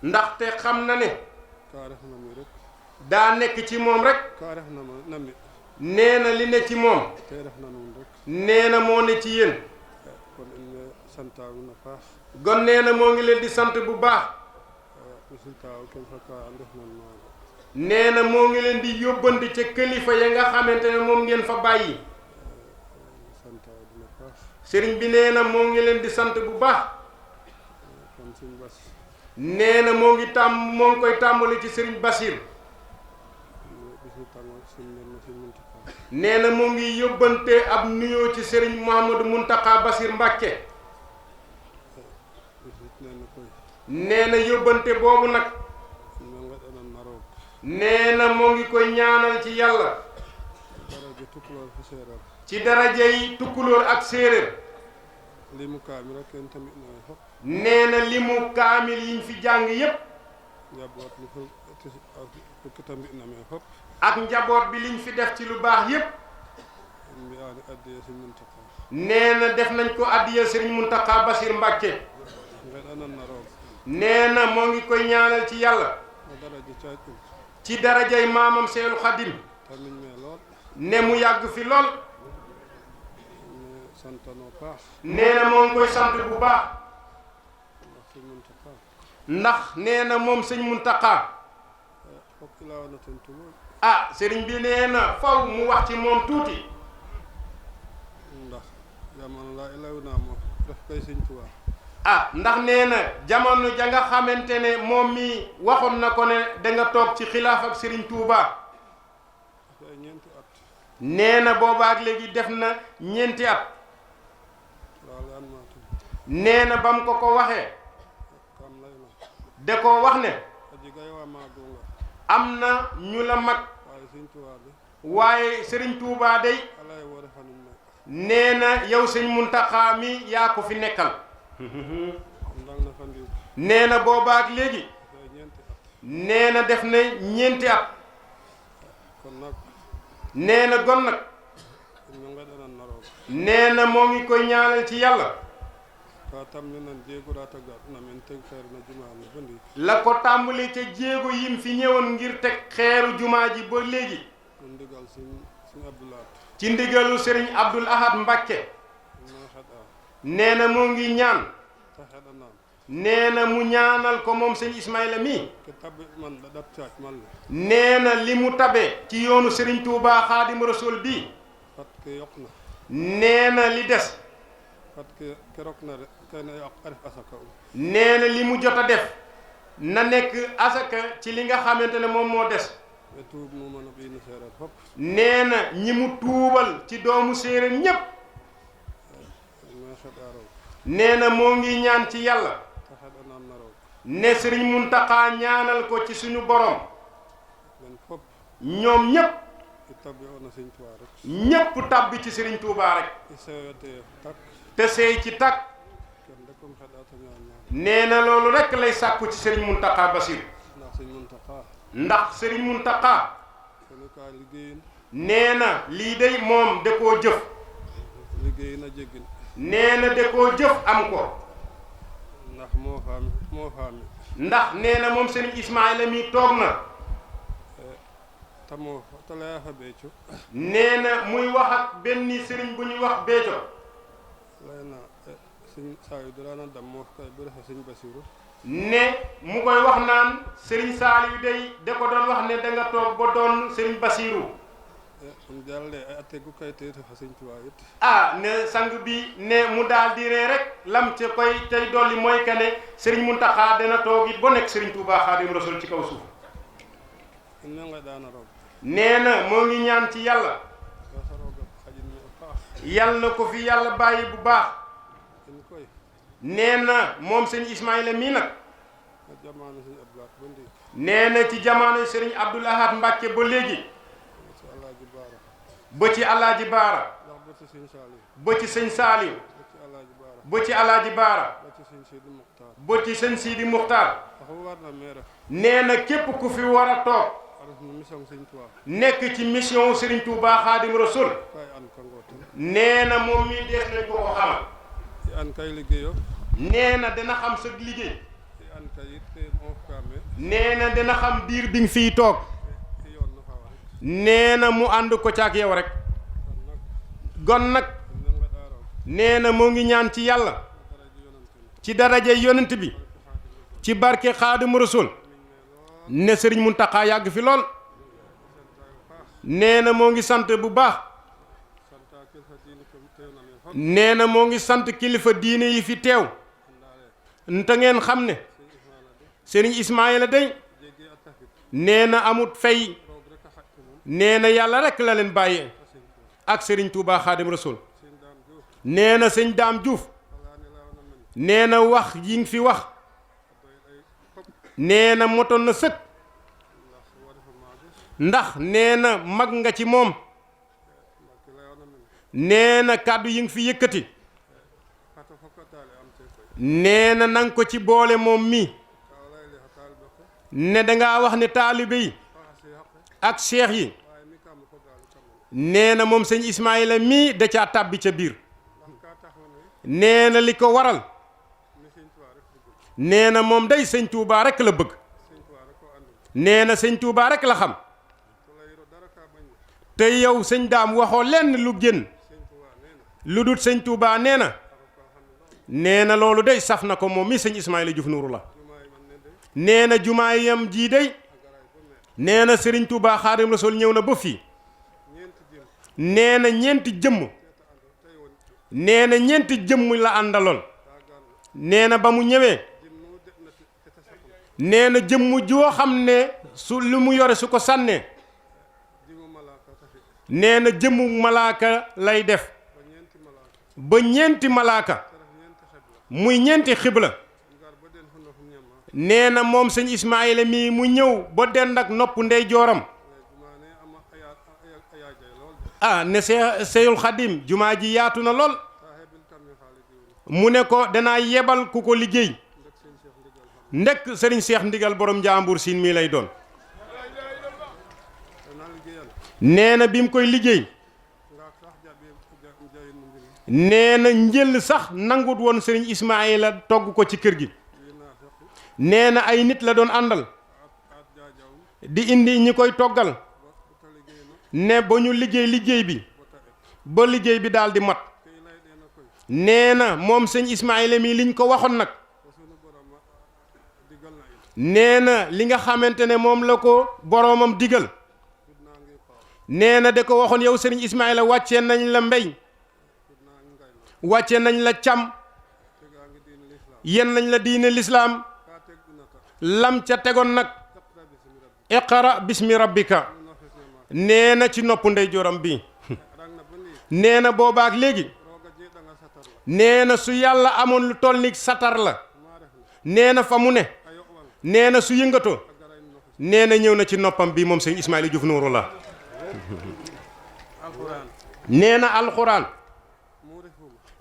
Speaker 12: ndaxte xam na ne daa nekk ci moom rek nee na li ne ci moom nee na moo ne ci yéen gon nee na moo ngi leen di sant bu baax nee na moo ngi leen di yóbbante ca kilifa ya nga xamante ne moom ngeen fa bàyyi sëriñ bi nee na moo ngi leen di sant bu baax nee na moo ngi koy tàmbali ci sëriñ Basir nee na moo ngi yóbbante ab nuyoo ci sëriñ Mouhamadou Mountakha Basir Mbàkke nee na yóbbante boobu nag nee na moo ngi koy ñaanal ci yàlla ci daraja yi tukkulóor ak séeréer nee na limu kaamil yiñ fi jàng yépp ak njaboot bi liñ fi def ci lu baax yépp nee na def nañ ko addiya Sëriñ Muntaxa Basir Mbàkke nee na moo ngi koy ñaanal ci yàlla ci darajay maamam Seexul Xadim ne mu yàgg fi lool
Speaker 4: santanoo baax.
Speaker 18: nee na moo ngi koy sant bu baax.
Speaker 4: ndax sëñ Muntaxa.
Speaker 18: ndax nee na moom sëñ Muntaxa.
Speaker 4: fokk laa wana ten tulool.
Speaker 18: ah sëriñ bi nee na faw mu wax ci moom tuuti.
Speaker 4: ndax jamono laa ilaw naa moom daf koy sëñ Tuubaa.
Speaker 18: ah ndax nee na jamono ja nga xamante ne moom mi waxoon na ko ne da nga toog ci xilaaf ak Serigne Touba.
Speaker 4: dafay ñeenti at.
Speaker 18: nee na boobaak léegi def na ñeenti at.
Speaker 4: loolu an maa tudd.
Speaker 18: nee na ba mu ko waxee.
Speaker 4: kam lay na.
Speaker 18: da koo wax ne.
Speaker 4: aji gay waa maa gunga.
Speaker 18: am na ñu la mag.
Speaker 4: waaye sëñ Tuubaa de.
Speaker 18: waaye Serigne Touba day.
Speaker 4: alaay woo defa nuñ nekk.
Speaker 18: nee na yow sëñ Muntaxa mi yaa ko fi nekkal.
Speaker 4: ndang na fa ndiw.
Speaker 18: nee na boobaak léegi.
Speaker 4: dafay ñeenti at.
Speaker 18: nee na def na ñeenti at.
Speaker 4: kon nag.
Speaker 18: nee na gon nag.
Speaker 4: ñu nga dana naroo.
Speaker 18: nee na moo ngi koy ñaanal ci yàlla.
Speaker 4: ka tam ñu nan jéego daa taggaat na men teg xeer na jumaa ni ba ndi.
Speaker 18: la ko tàmbali ca jéego yim fi ñëwoon ngir teg xeeru jumaa ji ba léegi.
Speaker 4: mu ndigal suñ Abdul Ahad.
Speaker 18: ci ndigalu Serigne Abdul Ahad Mbacké. nee na moo ngi ñaan. nee na mu ñaanal ko moom sëñ Ismaïla mii. nee na li mu tabe ci yoonu Serigne Touba Xaadim Rasul bii. nee na li des. nee na li mu jot a def. na nekk asaka ci li nga xamante ne moom moo des. nee na ñi mu tuubal ci doomu séeréer ñépp. nee na moo ngi ñaan ci yàlla. ne Sëriñ Muntaxa ñaanal ko ci suñu borom. ñoom ñépp. ñépp tabbi ci Sëriñ Tuubaa rek. te seey ci takk. nee na loolu rek lay sàkku ci Sëriñ Muntaxa Basiir. ndax Sëriñ Muntaxa. nee na lii day moom da koo jëf. nee na da koo jëf am ko.
Speaker 4: ndax moo faami.
Speaker 18: ndax nee na moom Sëriñ Ismaïla mi toog na.
Speaker 4: tamoo talaya fa Béthio.
Speaker 18: nee na muy wax ak benn sëriñ bu ñuy wax Béthio.
Speaker 4: lay na sëñ Saliou dara na dam moo koy bu defee sëñ Basiru.
Speaker 18: ne mu koy wax naan Sëriñ Saliou day da ko doon wax ne da nga toog ba doon Sëriñ Basiru.
Speaker 4: mu jàllee ay attegu kay tey fa sëñ Tuubaa it.
Speaker 18: ah ne sang bi ne mu daal di ree rek lam ci koy tey dolli mooy que ne Sëriñ Muntaxa dana toog it ba nekk Sëriñ Tuubaa Xaadim Rasul ci kaw suuf. nee na moo ngi ñaan ci yàlla. yal na ko fi yàlla bàyyi bu baax. nee na moom sëñ Ismaïla mii nag. nee na ci jamono Sëriñ Abdul Ahad Mbacké ba léegi. ba ci Alaaji Baara. ba ci sëñ Saaliw. ba ci Alaaji Baara. ba ci sëñ Sidi Muxtaar. nee na képp ku fi war a toog. nekk ci mission Serigne Touba Xaadim Rasul. nee na moom mii dees nañ ko ko xamal. nee na dana xam sa liggéey. nee na dana xam diir bi nga fiy toog. nee na mu ànd ko ci ak yow rek. gon nag. nee na moo ngi ñaan ci yàlla. ci daraja yonent bi. ci barke Xaadim Rasul. ne Sëriñ Muntaxa yàgg fi lool. nee na moo ngi sant bu baax. nee na moo ngi sant kilifa diine yi fi teew. te ngeen xam ne. Sëriñ Ismaïla day. nee na amut fay. nee na yàlla rek la leen bàyyee. ak Sëriñ Tuubaa Xaadim Rasul. nee na sëñ Daam Juuf. nee na wax yi nga fi wax. nee na motoon na sëkk. ndax nee na mag nga ci moom. nee na kàddu yi nga fi yëkkati. nee na nanga ko ci boole moom mi. ne dangaa wax ne taalibe yi. ak seex yi. nee na moom sëñ Ismaïla mii da caa tàbbi ca biir. nee na li ko waral. nee na moom day sëñ Touba rek la bëgg. nee na sëñ Touba rek la xam. te yow sëñ Daam waxoo lenn lu génn.
Speaker 19: lu dul sëñ Touba nee na nee na loolu day saf na ko moom mi sëñ Ismaïla Diouf Nourou la nee na jumaayam jii day nee na Serigne Touba Xaadim Rasul ñëw na ba fii nee na ñeenti jëmm nee na ñeenti jëmm la àndaloon nee na ba mu ñëwee nee na jëmm joo xam ne su lu mu yore su ko sànnee nee na jëmmu malaaka lay def ba ñeenti malaaka muy ñeenti xibla nee na moom sëñ Ismaïla mii mu ñëw ba dend ak nopp ndey jooram ne Seyul Xadim jumaa ji yaatu na lool mu ne ko danaa yebal ku ko liggéey ndekk sëriñ Seex Ndigal borom Njaambur Siin mii lay doon nee na bi mu koy liggéey nee na njël sax nangut woon sëriñ Ismaïla togg ko ci kër gi nee na ay nit la doon àndal di indi ñi koy toggal ne ba ñu liggéey bi ba liggéey bi daal di mat nee na moom sëñ Ismaïla mi liñ ko waxoon nag nee na li nga xamante ne moom la ko boroomam digal nee na da ko waxoon yow sëriñ Ismaïla wàccee nañ la mbéy wàccee nañ la càmm yen nañ la diine lislaam lam ca tegoon nag iqra bismi rabbika nee na ci nopp ndey joram bi nee na boobaak léegi nee na su yàlla amoon lu toll ni satar la nee na fa mu ne nee na su yëngatoo nee na ñëw na ci noppam bi moom sëñ Ismaïla Diouf Nourou la nee na alxuraan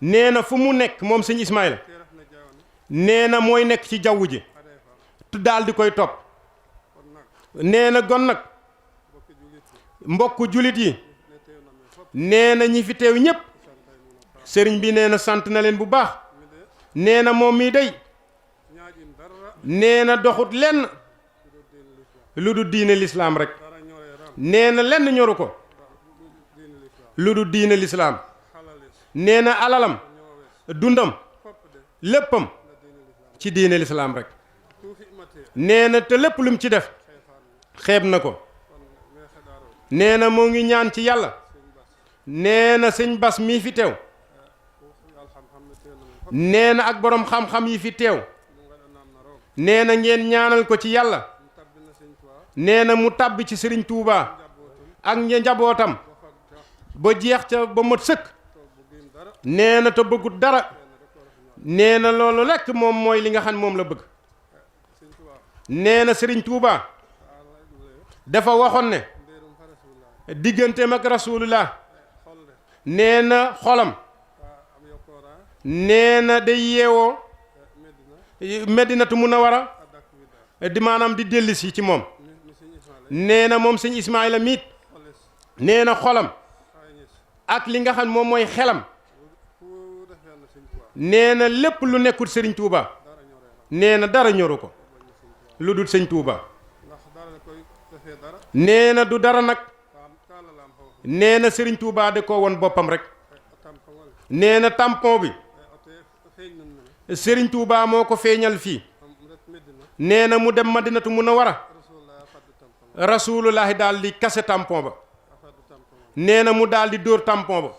Speaker 19: nee na fu mu nekk moom sëñ Ismaïla nee na mooy nekk ci jaww ji daal di koy topp nee na gon nag mbokk julit yi nee na ñi fi teew ñépp sëriñ bi nee na sant na leen bu baax nee na moom mii day nee na doxut lenn lu du diine lislaam rek nee na lenn ñoru ko lu du diine lislaam nee na alalam dundam léppam ci diine lislaam rek nee na te lépp lu mu ci def xeeb na ko nee na moo ngi ñaan ci yàlla nee na sëñ Bas mii fi teew nee na ak boroom xam-xam yi fi teew nee na ngeen ñaanal ko ci yàlla nee na mu tàbbi ci sëriñ Touba ak njabootam ba jeex ca ba mat sëkk nee na te bëggut dara nee na loolu lekk moom mooy li nga xam moom la bëgg nee na sëriñ Touba dafa waxoon ne digganteem ak rasulullah nee na xolam nee na day yeewoo Medinatu Munawara di maanaam di dellusi ci moom nee na moom sëñ Ismaïla miit nee na xolam ak li nga xam moom mooy xelam nee na lépp lu nekkul sëriñ Touba nee na dara ñoru ko lu dul sëñ Touba nee na du dara nag nee na sëriñ Touba da ko woon boppam rek nee na tampon bi sëriñ Touba moo ko feeñal fii nee na mu dem Madinatu Munawara rasulullahi daal di kase tampon ba nee na mu daal di dóor tampon ba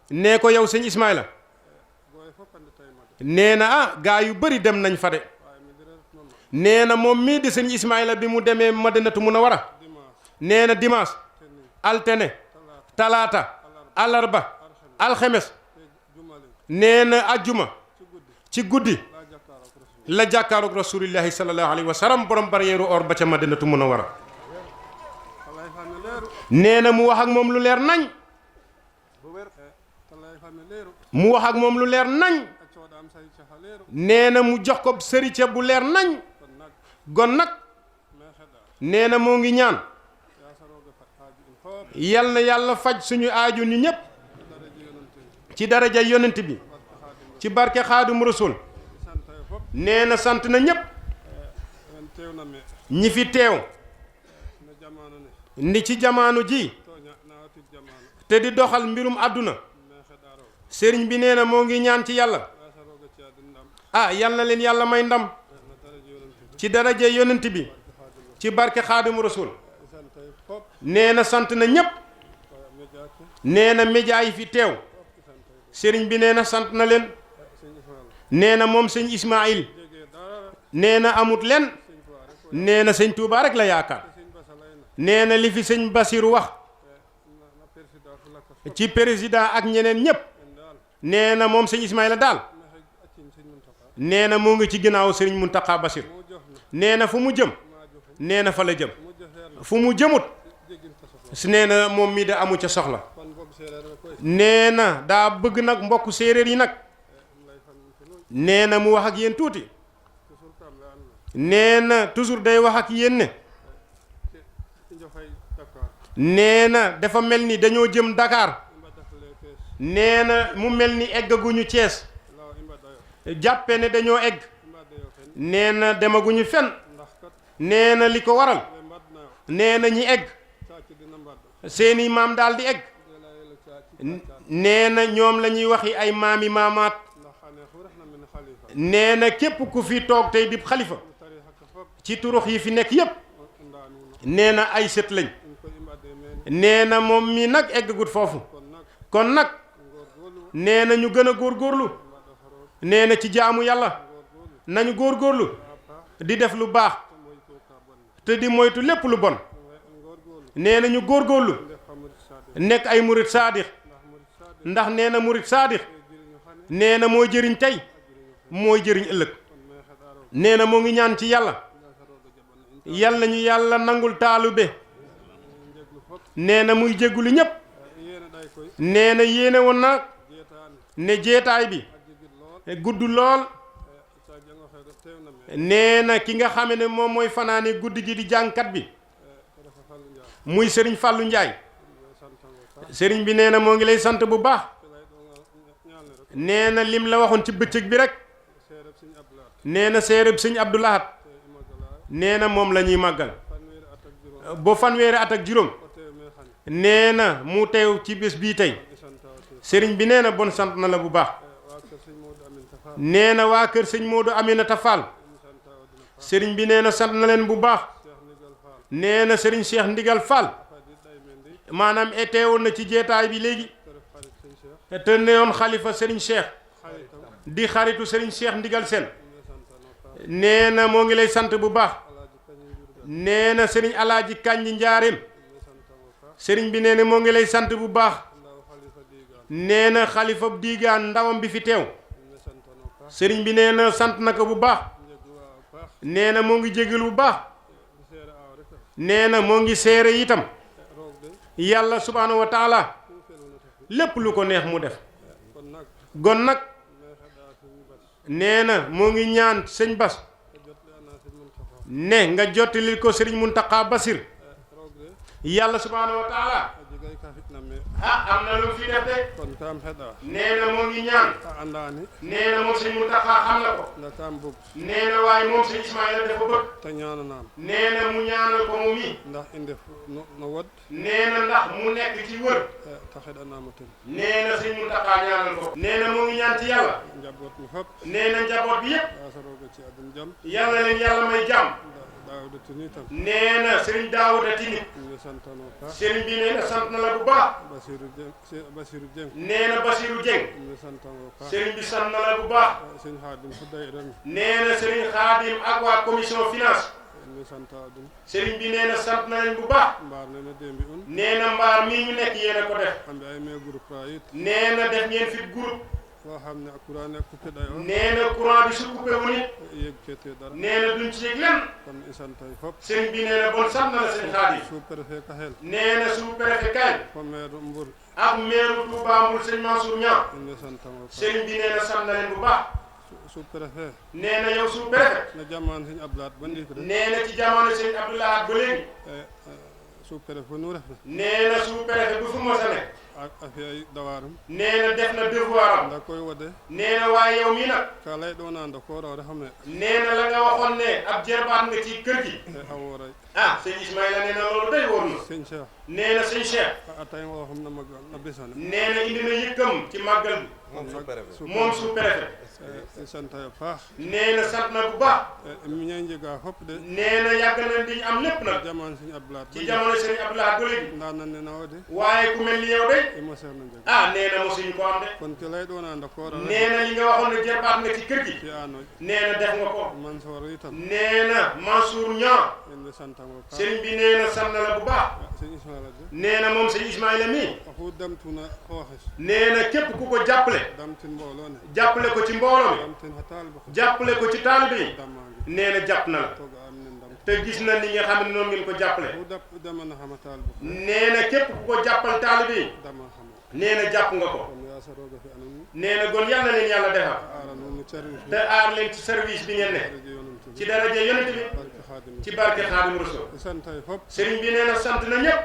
Speaker 19: nee ko yow sëñ Ismaïla nee na gaa yu bëri dem nañ fa de nee na moom mii di sëñ Ismaïla bi mu demee Madinatu Munawara nee na dimanche altine talaata alarba alxemes nee na ajjuma ci guddi la jàkkaaroog rasulillahi sallallahu alayhi wa sallam borom barrière or ba ca Madinatu Munawara nee na mu wax ak moom lu leer nañ mu wax ak moom lu leer nañ nee na mu jox ko sërica bu leer nañ gon nag nee na moo ngi ñaan yal na yàlla faj suñu aaju ñu ñépp ci daraja yonent bi ci barke Xaadim Rasul nee na sant na ñépp ñi fi teew ni ci jamaano ji te di doxal mbirum àdduna sëriñ bi nee na moo ngi ñaan ci yàlla ah yal na leen yàlla may ndam ci daraje yonent bi ci barke xaadimu rasul nee na sant na ñépp nee na média yi fi teew sëriñ bi nee na sant na leen nee na moom sëñ Ismaïl nee na amut len nee na sëñ Touba rek la yaakaar nee na li fi sëñ Basiru wax ci président ak ñeneen ñépp nee na moom sëñ Ismaïla daal nee na moo ngi ci ginnaaw sëriñ Muntaxa Basir nee na fu mu jëm nee na fa la jëm fu mu jëmut nee na moom mii da amu ca soxla nee na daa bëgg nag mbokk séeréer yi nag nee na mu wax ak yéen tuuti nee na toujours day wax ak yéen ne nee na dafa mel ni dañoo jëm Dakar nee na mu mel ni eggaguñu Cees jàppe ne dañoo egg nee na demaguñu fen nee na li ko waral nee na ñi egg seeni maam daal di egg nee na ñoom la ñuy waxi ay maami maamaat nee na képp ku fi toog tey di xalifa ci turux yi fi nekk yépp nee na ay sët lañ nee na moom mi nag eggagut foofu kon nag nee na ñu gën a góorgóorlu nee na ci jaamu yàlla nañu góorgóorlu di def lu baax te di moytu lépp lu bon nee na ñu góorgóorlu nekk ay murit saadix ndax nee na murit saadix nee na mooy jëriñ tey mooy jëriñ ëllëg nee na moo ngi ñaan ci yàlla yal nañu yàlla nangul taalube nee na muy jéggulu ñépp nee na yéene woon na ne jeetaay bi gudd lool nee na ki nga xame ne moom mooy fanaani guddi gi di jàngkat bi muy sëriñ Fàllu Njaay sëriñ bi nee na moo ngi lay sant bu baax nee na lim la waxoon ci bëccëg bi rek nee na séeréb sëñ Abdou Lahad nee na moom la ñuy màggal ba fanweeri at ak juróom nee na mu teew ci bés bii tey sëriñ bi nee na bon sant na la bu baax nee na waa kër sëñ Modou Aminata Fall sëriñ bi nee na sant na leen bu baax nee na sëriñ Cheikh Ndigal Fall maanaam teewoon na ci jeetaay bi léegi te newoon xalifa sëriñ Cheikh di xaritu sëriñ Cheikh Ndigal Sène nee na moo ngi lay sant bu baax nee na sëriñ Alaaji Kanji Njaareem sëriñ bi nee na moo ngi lay sant bu baax nee na xalifa diigaan ndawam bi fi teew sëriñ bi nee na sant na ko bu baax nee na moo ngi jégal bu baax nee na moo ngi seere itam yàlla subhaanahu wa taala lépp lu ko neex mu def gon nag nee na moo ngi ñaan sëñ Bas ne nga jottalil ko sëriñ Muntaxa Basir yàlla subhaanahu wa taala am na lu fi def de nee na moo ngi ñaan nee na moom sëñ Muntaxa xam na ko nee na waaye moom sëñ Ismaïla dafa bëgg nee na mu ñaanal ko moom yi nee na ndax mu nekk ci wër nee na sëñ Muntaxa ñaanal ko nee na moo ngi ñaan ci yàlla nee na njaboot bi yépp yàlla leen yàlla may jàmm nee na sëriñ Daawuda Tini sëriñ bi nee na sant na la bu baax nee na Basiru Jeng sëriñ bi sant na la bu baax nee na sëriñ Xaadim ak waa commission finance sëriñ bi nee na sant na leen bu baax nee na mbaar mii ñu nekk yéen a ko def nee na def ngeen fi groupe nee na courant bi su coupé wu nit nee na duñ ci yëg lenn sëriñ bi nee na bon sant na la sëriñ Xaadim nee na sous-préfet Kayel ak maire Touba Mboul sëriñ Mansour Niang sëriñ bi nee na sant na leen bu baax
Speaker 4: sous-préfet
Speaker 19: nee na yow sous-préfet
Speaker 4: na jamono sëñ Abdou Lahad ba ndiik de
Speaker 19: nee na ci jamono sëñ Abdou Lahad ba léegi
Speaker 4: sous-préfet fu nu ref
Speaker 19: nee na sous-préfet bu fu mos a nekk
Speaker 4: a fi ay dawaaram
Speaker 19: nee na def na devoir am
Speaker 4: nda koy wode
Speaker 19: nee na waaye yow mii nag
Speaker 4: ka lay ɗo nanda ko rawde xam ne
Speaker 19: nee na la nga waxoon ne ab jerbaat nga ci kër gi
Speaker 4: a wooray
Speaker 19: ah sëñ Ismaïla nee na loolu day wóor na
Speaker 4: sëñ Cheikh
Speaker 18: nee na sëñ Cheikh.
Speaker 4: atay woo xam na mag na bisane.
Speaker 18: nee na indi na yëkkam ci màggal bi. moom sous-préfet.
Speaker 4: sant bu baax.
Speaker 18: nee na sant na bu baax.
Speaker 4: mi ñay njëgaa fopp de.
Speaker 18: nee na yàgg na di am lépp nag.
Speaker 4: jamono sëñ Abdoulaye.
Speaker 18: ci jamono sëñ Abdoulaye ba léegi.
Speaker 4: ndaa na ne nawa de.
Speaker 18: waaye ku mel ni yow de. ah nee na mosuñu ko am de.
Speaker 4: kon ki lay doon ànd ak koora.
Speaker 18: nee na li nga waxoon ne jarbaat nga ci kër gi.
Speaker 4: ci anoy.
Speaker 18: nee na def nga ko.
Speaker 4: Mansour itam.
Speaker 18: nee na Mansour Niang. sëriñ bi nee na sant na la bu baax. nee na moom sëñ Ismaïla mii.
Speaker 4: waxu damtuna xooxis.
Speaker 18: nee na képp ku ko jàppale.
Speaker 4: damtin mbooloo ne.
Speaker 18: jàppale ko ci mbooloo mi.
Speaker 4: damtin ha taalibe ko.
Speaker 18: jàppale ko ci taalibe yi. nee na jàpp na la. te gis na ni nga xam ne noonu ngeen ko jàppale. nee na képp ku ko jàppal taalibe yi. nee na jàpp nga ko. nee na gon yal na leen yàlla defal. te aar leen ci service bi ngeen ne. ci daraja yonent bi. ci barke Xaadimu Rasuul. sëriñ bi nee na sant na ñëpp.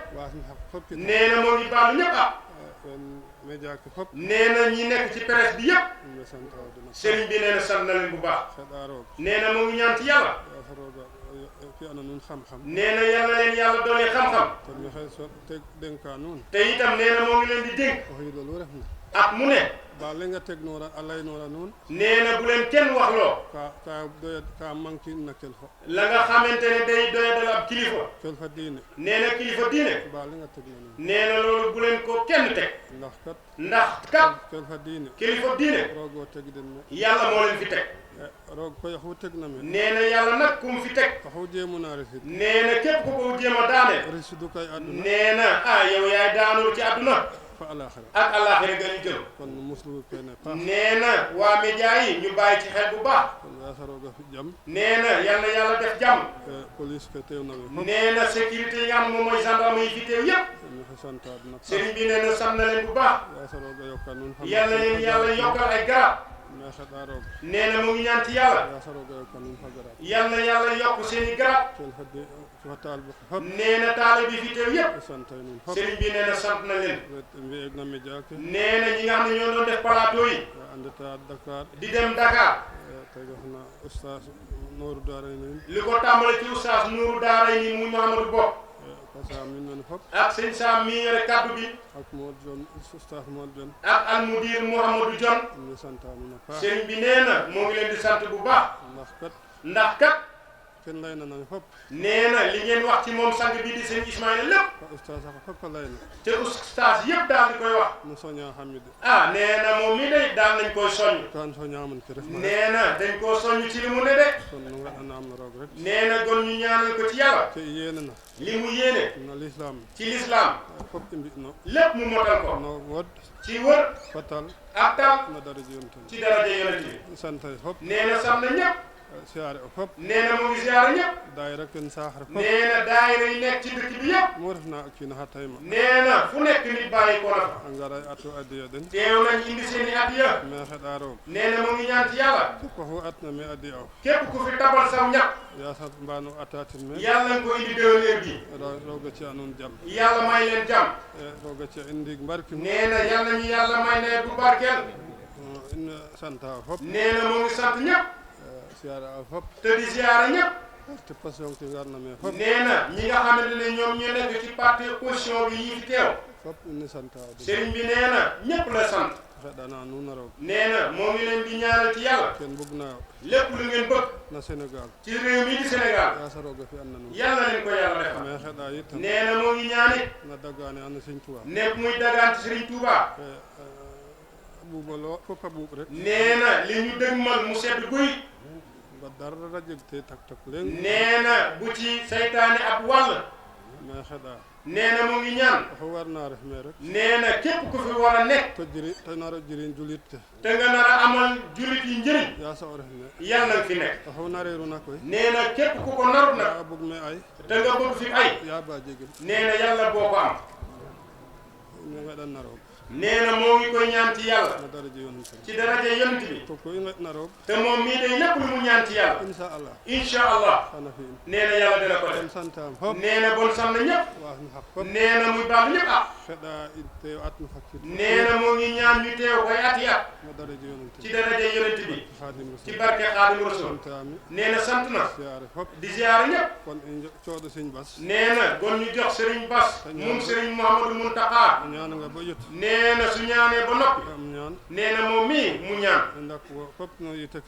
Speaker 18: nee na moo ngi baalu ñëpp ah. nee na ñi nekk ci presse bi yëpp. sëriñ bi nee na sant na leen bu baax. nee na moo ngi ñaan ci yàlla. nee na yal na leen yàlla doole xam-xam. te itam nee na moo ngi leen di dénk. at mu ne.
Speaker 4: ba li nga teg noora alay noora noonu.
Speaker 18: nee na bu leen kenn wax loo.
Speaker 4: ka manqué na kilifa.
Speaker 18: la nga xamante ne day doyadal ab kilifa.
Speaker 4: kilifa diine.
Speaker 18: nee na kilifa diine.
Speaker 4: ba li nga teg na noonu.
Speaker 18: nee na loolu bu leen ko kenn teg. ndax kat.
Speaker 4: kilifa diine.
Speaker 18: kilifa diine.
Speaker 4: roogoo teg den me.
Speaker 18: yàlla moo leen fi teg.
Speaker 4: roog koy xaw teg na me.
Speaker 18: nee na yàlla nag ku mu fi teg.
Speaker 4: xaw jéemu naa resit.
Speaker 18: nee na képp ku ko jéem a daane.
Speaker 4: resit du koy àdduna.
Speaker 18: nee na ah yow yaay daanul ci àdduna. ak àllaaxira ga ñu jël.
Speaker 4: kon muslu kenn paax.
Speaker 18: nee na waa média yi ñu bàyyi ci xel bu baax. nee na yal na yàlla def jàmm.
Speaker 4: police ke teew na
Speaker 18: nee na sécurité yi nga xam moom mooy gendarme yi fi teew yëpp. sëriñ bi nee na sant na leen bu baax. yal na leen yàlla yokkal ay garab. nee na mu ngi ñaan ci yàlla. yal na yàlla yokk seen i garab. nee na taale bi fi teew yëpp. sëriñ bi nee na sant na leen. nee na ñi nga xam ne ñoo doon def plateau yi. di dem Dakar. li ko tàmbale ci oustaz Nourou Daara yi mu Mouhamadou Bopp. ak sëñ Sam mi yore kaddu bi. ak almudir Mouhamadou Dione. sëriñ bi nee na moo ngi leen di sant bu baax. ndax kat.
Speaker 4: kenn lay na nañ fopp.
Speaker 18: nee na li ngeen wax ci moom sang bi di sëñ Ismaïla lépp.
Speaker 4: ustaas sax fopp lay na.
Speaker 18: te ustaas yëpp daal di koy wax.
Speaker 4: mu soññaa xam ni de.
Speaker 18: ah nee na moom mi day daal nañ koy soññ.
Speaker 4: kan soññaa mën ci def.
Speaker 18: nee na dañ koo soññ ci li mu ne de.
Speaker 4: kon nu nga ana am na roog rek.
Speaker 18: nee na gon ñu ñaanal ko ci yàlla.
Speaker 4: te yéene na.
Speaker 18: li mu yéene.
Speaker 4: na lislaam.
Speaker 18: ci lislaam.
Speaker 4: fopp imbi no.
Speaker 18: lépp mu motal ko.
Speaker 4: no wod.
Speaker 18: ci wër.
Speaker 4: fatal.
Speaker 18: ak tal.
Speaker 4: na daraja yonent bi.
Speaker 18: ci daraja yonent bi.
Speaker 4: santay fopp.
Speaker 18: nee na sant na ñëpp.
Speaker 4: siyaare o fopp.
Speaker 18: nee na mu ngi siyaare ñëpp.
Speaker 4: daayira kenn saaxar fopp.
Speaker 18: nee na daayira yi nekk ci dëkk bi yëpp.
Speaker 4: moo def naa ak kii na xa tayma.
Speaker 18: nee na fu nekk nit bàyyi ko na fa.
Speaker 4: a ngaray atu addiya den.
Speaker 18: teew nañ indi seen i addiya.
Speaker 4: mais xeɗaa roog.
Speaker 18: nee na mu ngi ñaan ci yàlla.
Speaker 4: ko fu at na me addiya o.
Speaker 18: képp ku fi tabal saw ñàkk.
Speaker 4: yaasat mbaano atatin me.
Speaker 18: yàlla nga ko indi déwéneer gi.
Speaker 4: rooga ci anoon jàmm.
Speaker 18: yàlla may leen jàmm.
Speaker 4: rooga ci indi mbarki.
Speaker 18: nee na yàlla ñu yàlla may ne bu barkeel.
Speaker 4: in santa fop.
Speaker 18: nee na mu ngi sant ñëpp.
Speaker 4: siyaare a fop.
Speaker 18: te di siyaare ñëpp.
Speaker 4: te passion ki ngar na me fop.
Speaker 18: nee na ñi nga xamante ne ñoom ñu nekk ci parti opposition bi yi fi teew.
Speaker 4: fop inni santa.
Speaker 18: sëriñ bi nee na ñëpp la sant.
Speaker 4: xeɗana nuun a roog.
Speaker 18: nee na moo ngi leen di ñaanal ci yàlla.
Speaker 4: kenn bëgg naa
Speaker 18: lépp lu ngeen bëgg.
Speaker 4: na Sénégal.
Speaker 18: ci réew mi di Sénégal.
Speaker 4: yaa sa roog a fi an na nuun.
Speaker 18: yàlla leen ko yàlla defal.
Speaker 4: mais xeɗa itam.
Speaker 18: nee na moo ngi ñaanit.
Speaker 4: na daggaane an Sëriñ Tuubaa.
Speaker 18: nekk muy dagaan ci Sëriñ Tuubaa.
Speaker 4: buubaloo fop a buub rek.
Speaker 18: nee na li ñu dëgmal mu sedd guy.
Speaker 4: ba dara jeg te tak tak léegi.
Speaker 18: nee na bu ci saytaane ab wàll.
Speaker 4: mais xeɗa.
Speaker 18: nee na mu ngi ñaan.
Speaker 4: dafa war naa ref mais rek.
Speaker 18: nee na képp ku fi war a nekk.
Speaker 4: te nar a jëriñ julit te.
Speaker 18: te nga nar a amal julit yi njëriñ.
Speaker 4: yaa sa o ref ne.
Speaker 18: yàlla na fi nekk.
Speaker 4: dafa nareeru na koy.
Speaker 18: nee na képp ku ko narut nag.
Speaker 4: yaa bëgg me ay.
Speaker 18: te nga bëgg fi ay.
Speaker 4: yaa ba jegel.
Speaker 18: nee na yàlla boo ko am.
Speaker 19: nee na moo ngi koy ñaan ci yàlla ci daraja yonent bi te moom mii day lépp lu mu ñaan ci yàlla incha allah nee na yàlla dina ko def nee na bon sant na ñëpp nee na muy baal ñëpp ah nee na moo ngi ñaan ñu teew koy at yi at ci daraja yonent bi ci barke Xaadimu Rasuul nee na sant na di ziyaare ñëpp nee na gon ñu jox Serigne Bass moom Serigne Mouhamadou Mountakha nee na su ñaanee ba noppi nee na moom mii mu ñaan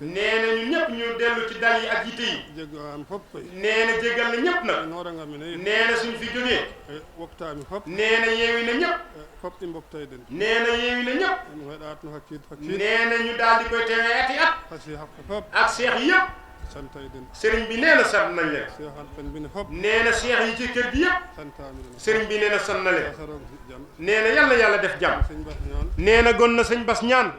Speaker 19: nee na ñun ñëpp ñu dellu ci dal yi ak yitte yi nee na jégal na ñëpp nag nee na suñ fi jógee nee na yeewi na ñëpp nee na yeewi na ñëpp nee na ñu daal di koy teewee ati at ak seex yi yëpp sëriñ bi nee na sant nañ leen nee na seex yi ci kër gi yëpp sëriñ bi nee na sant na leen nee na yàlla yàlla def jàmm nee na gon na sëñ Bass ñaan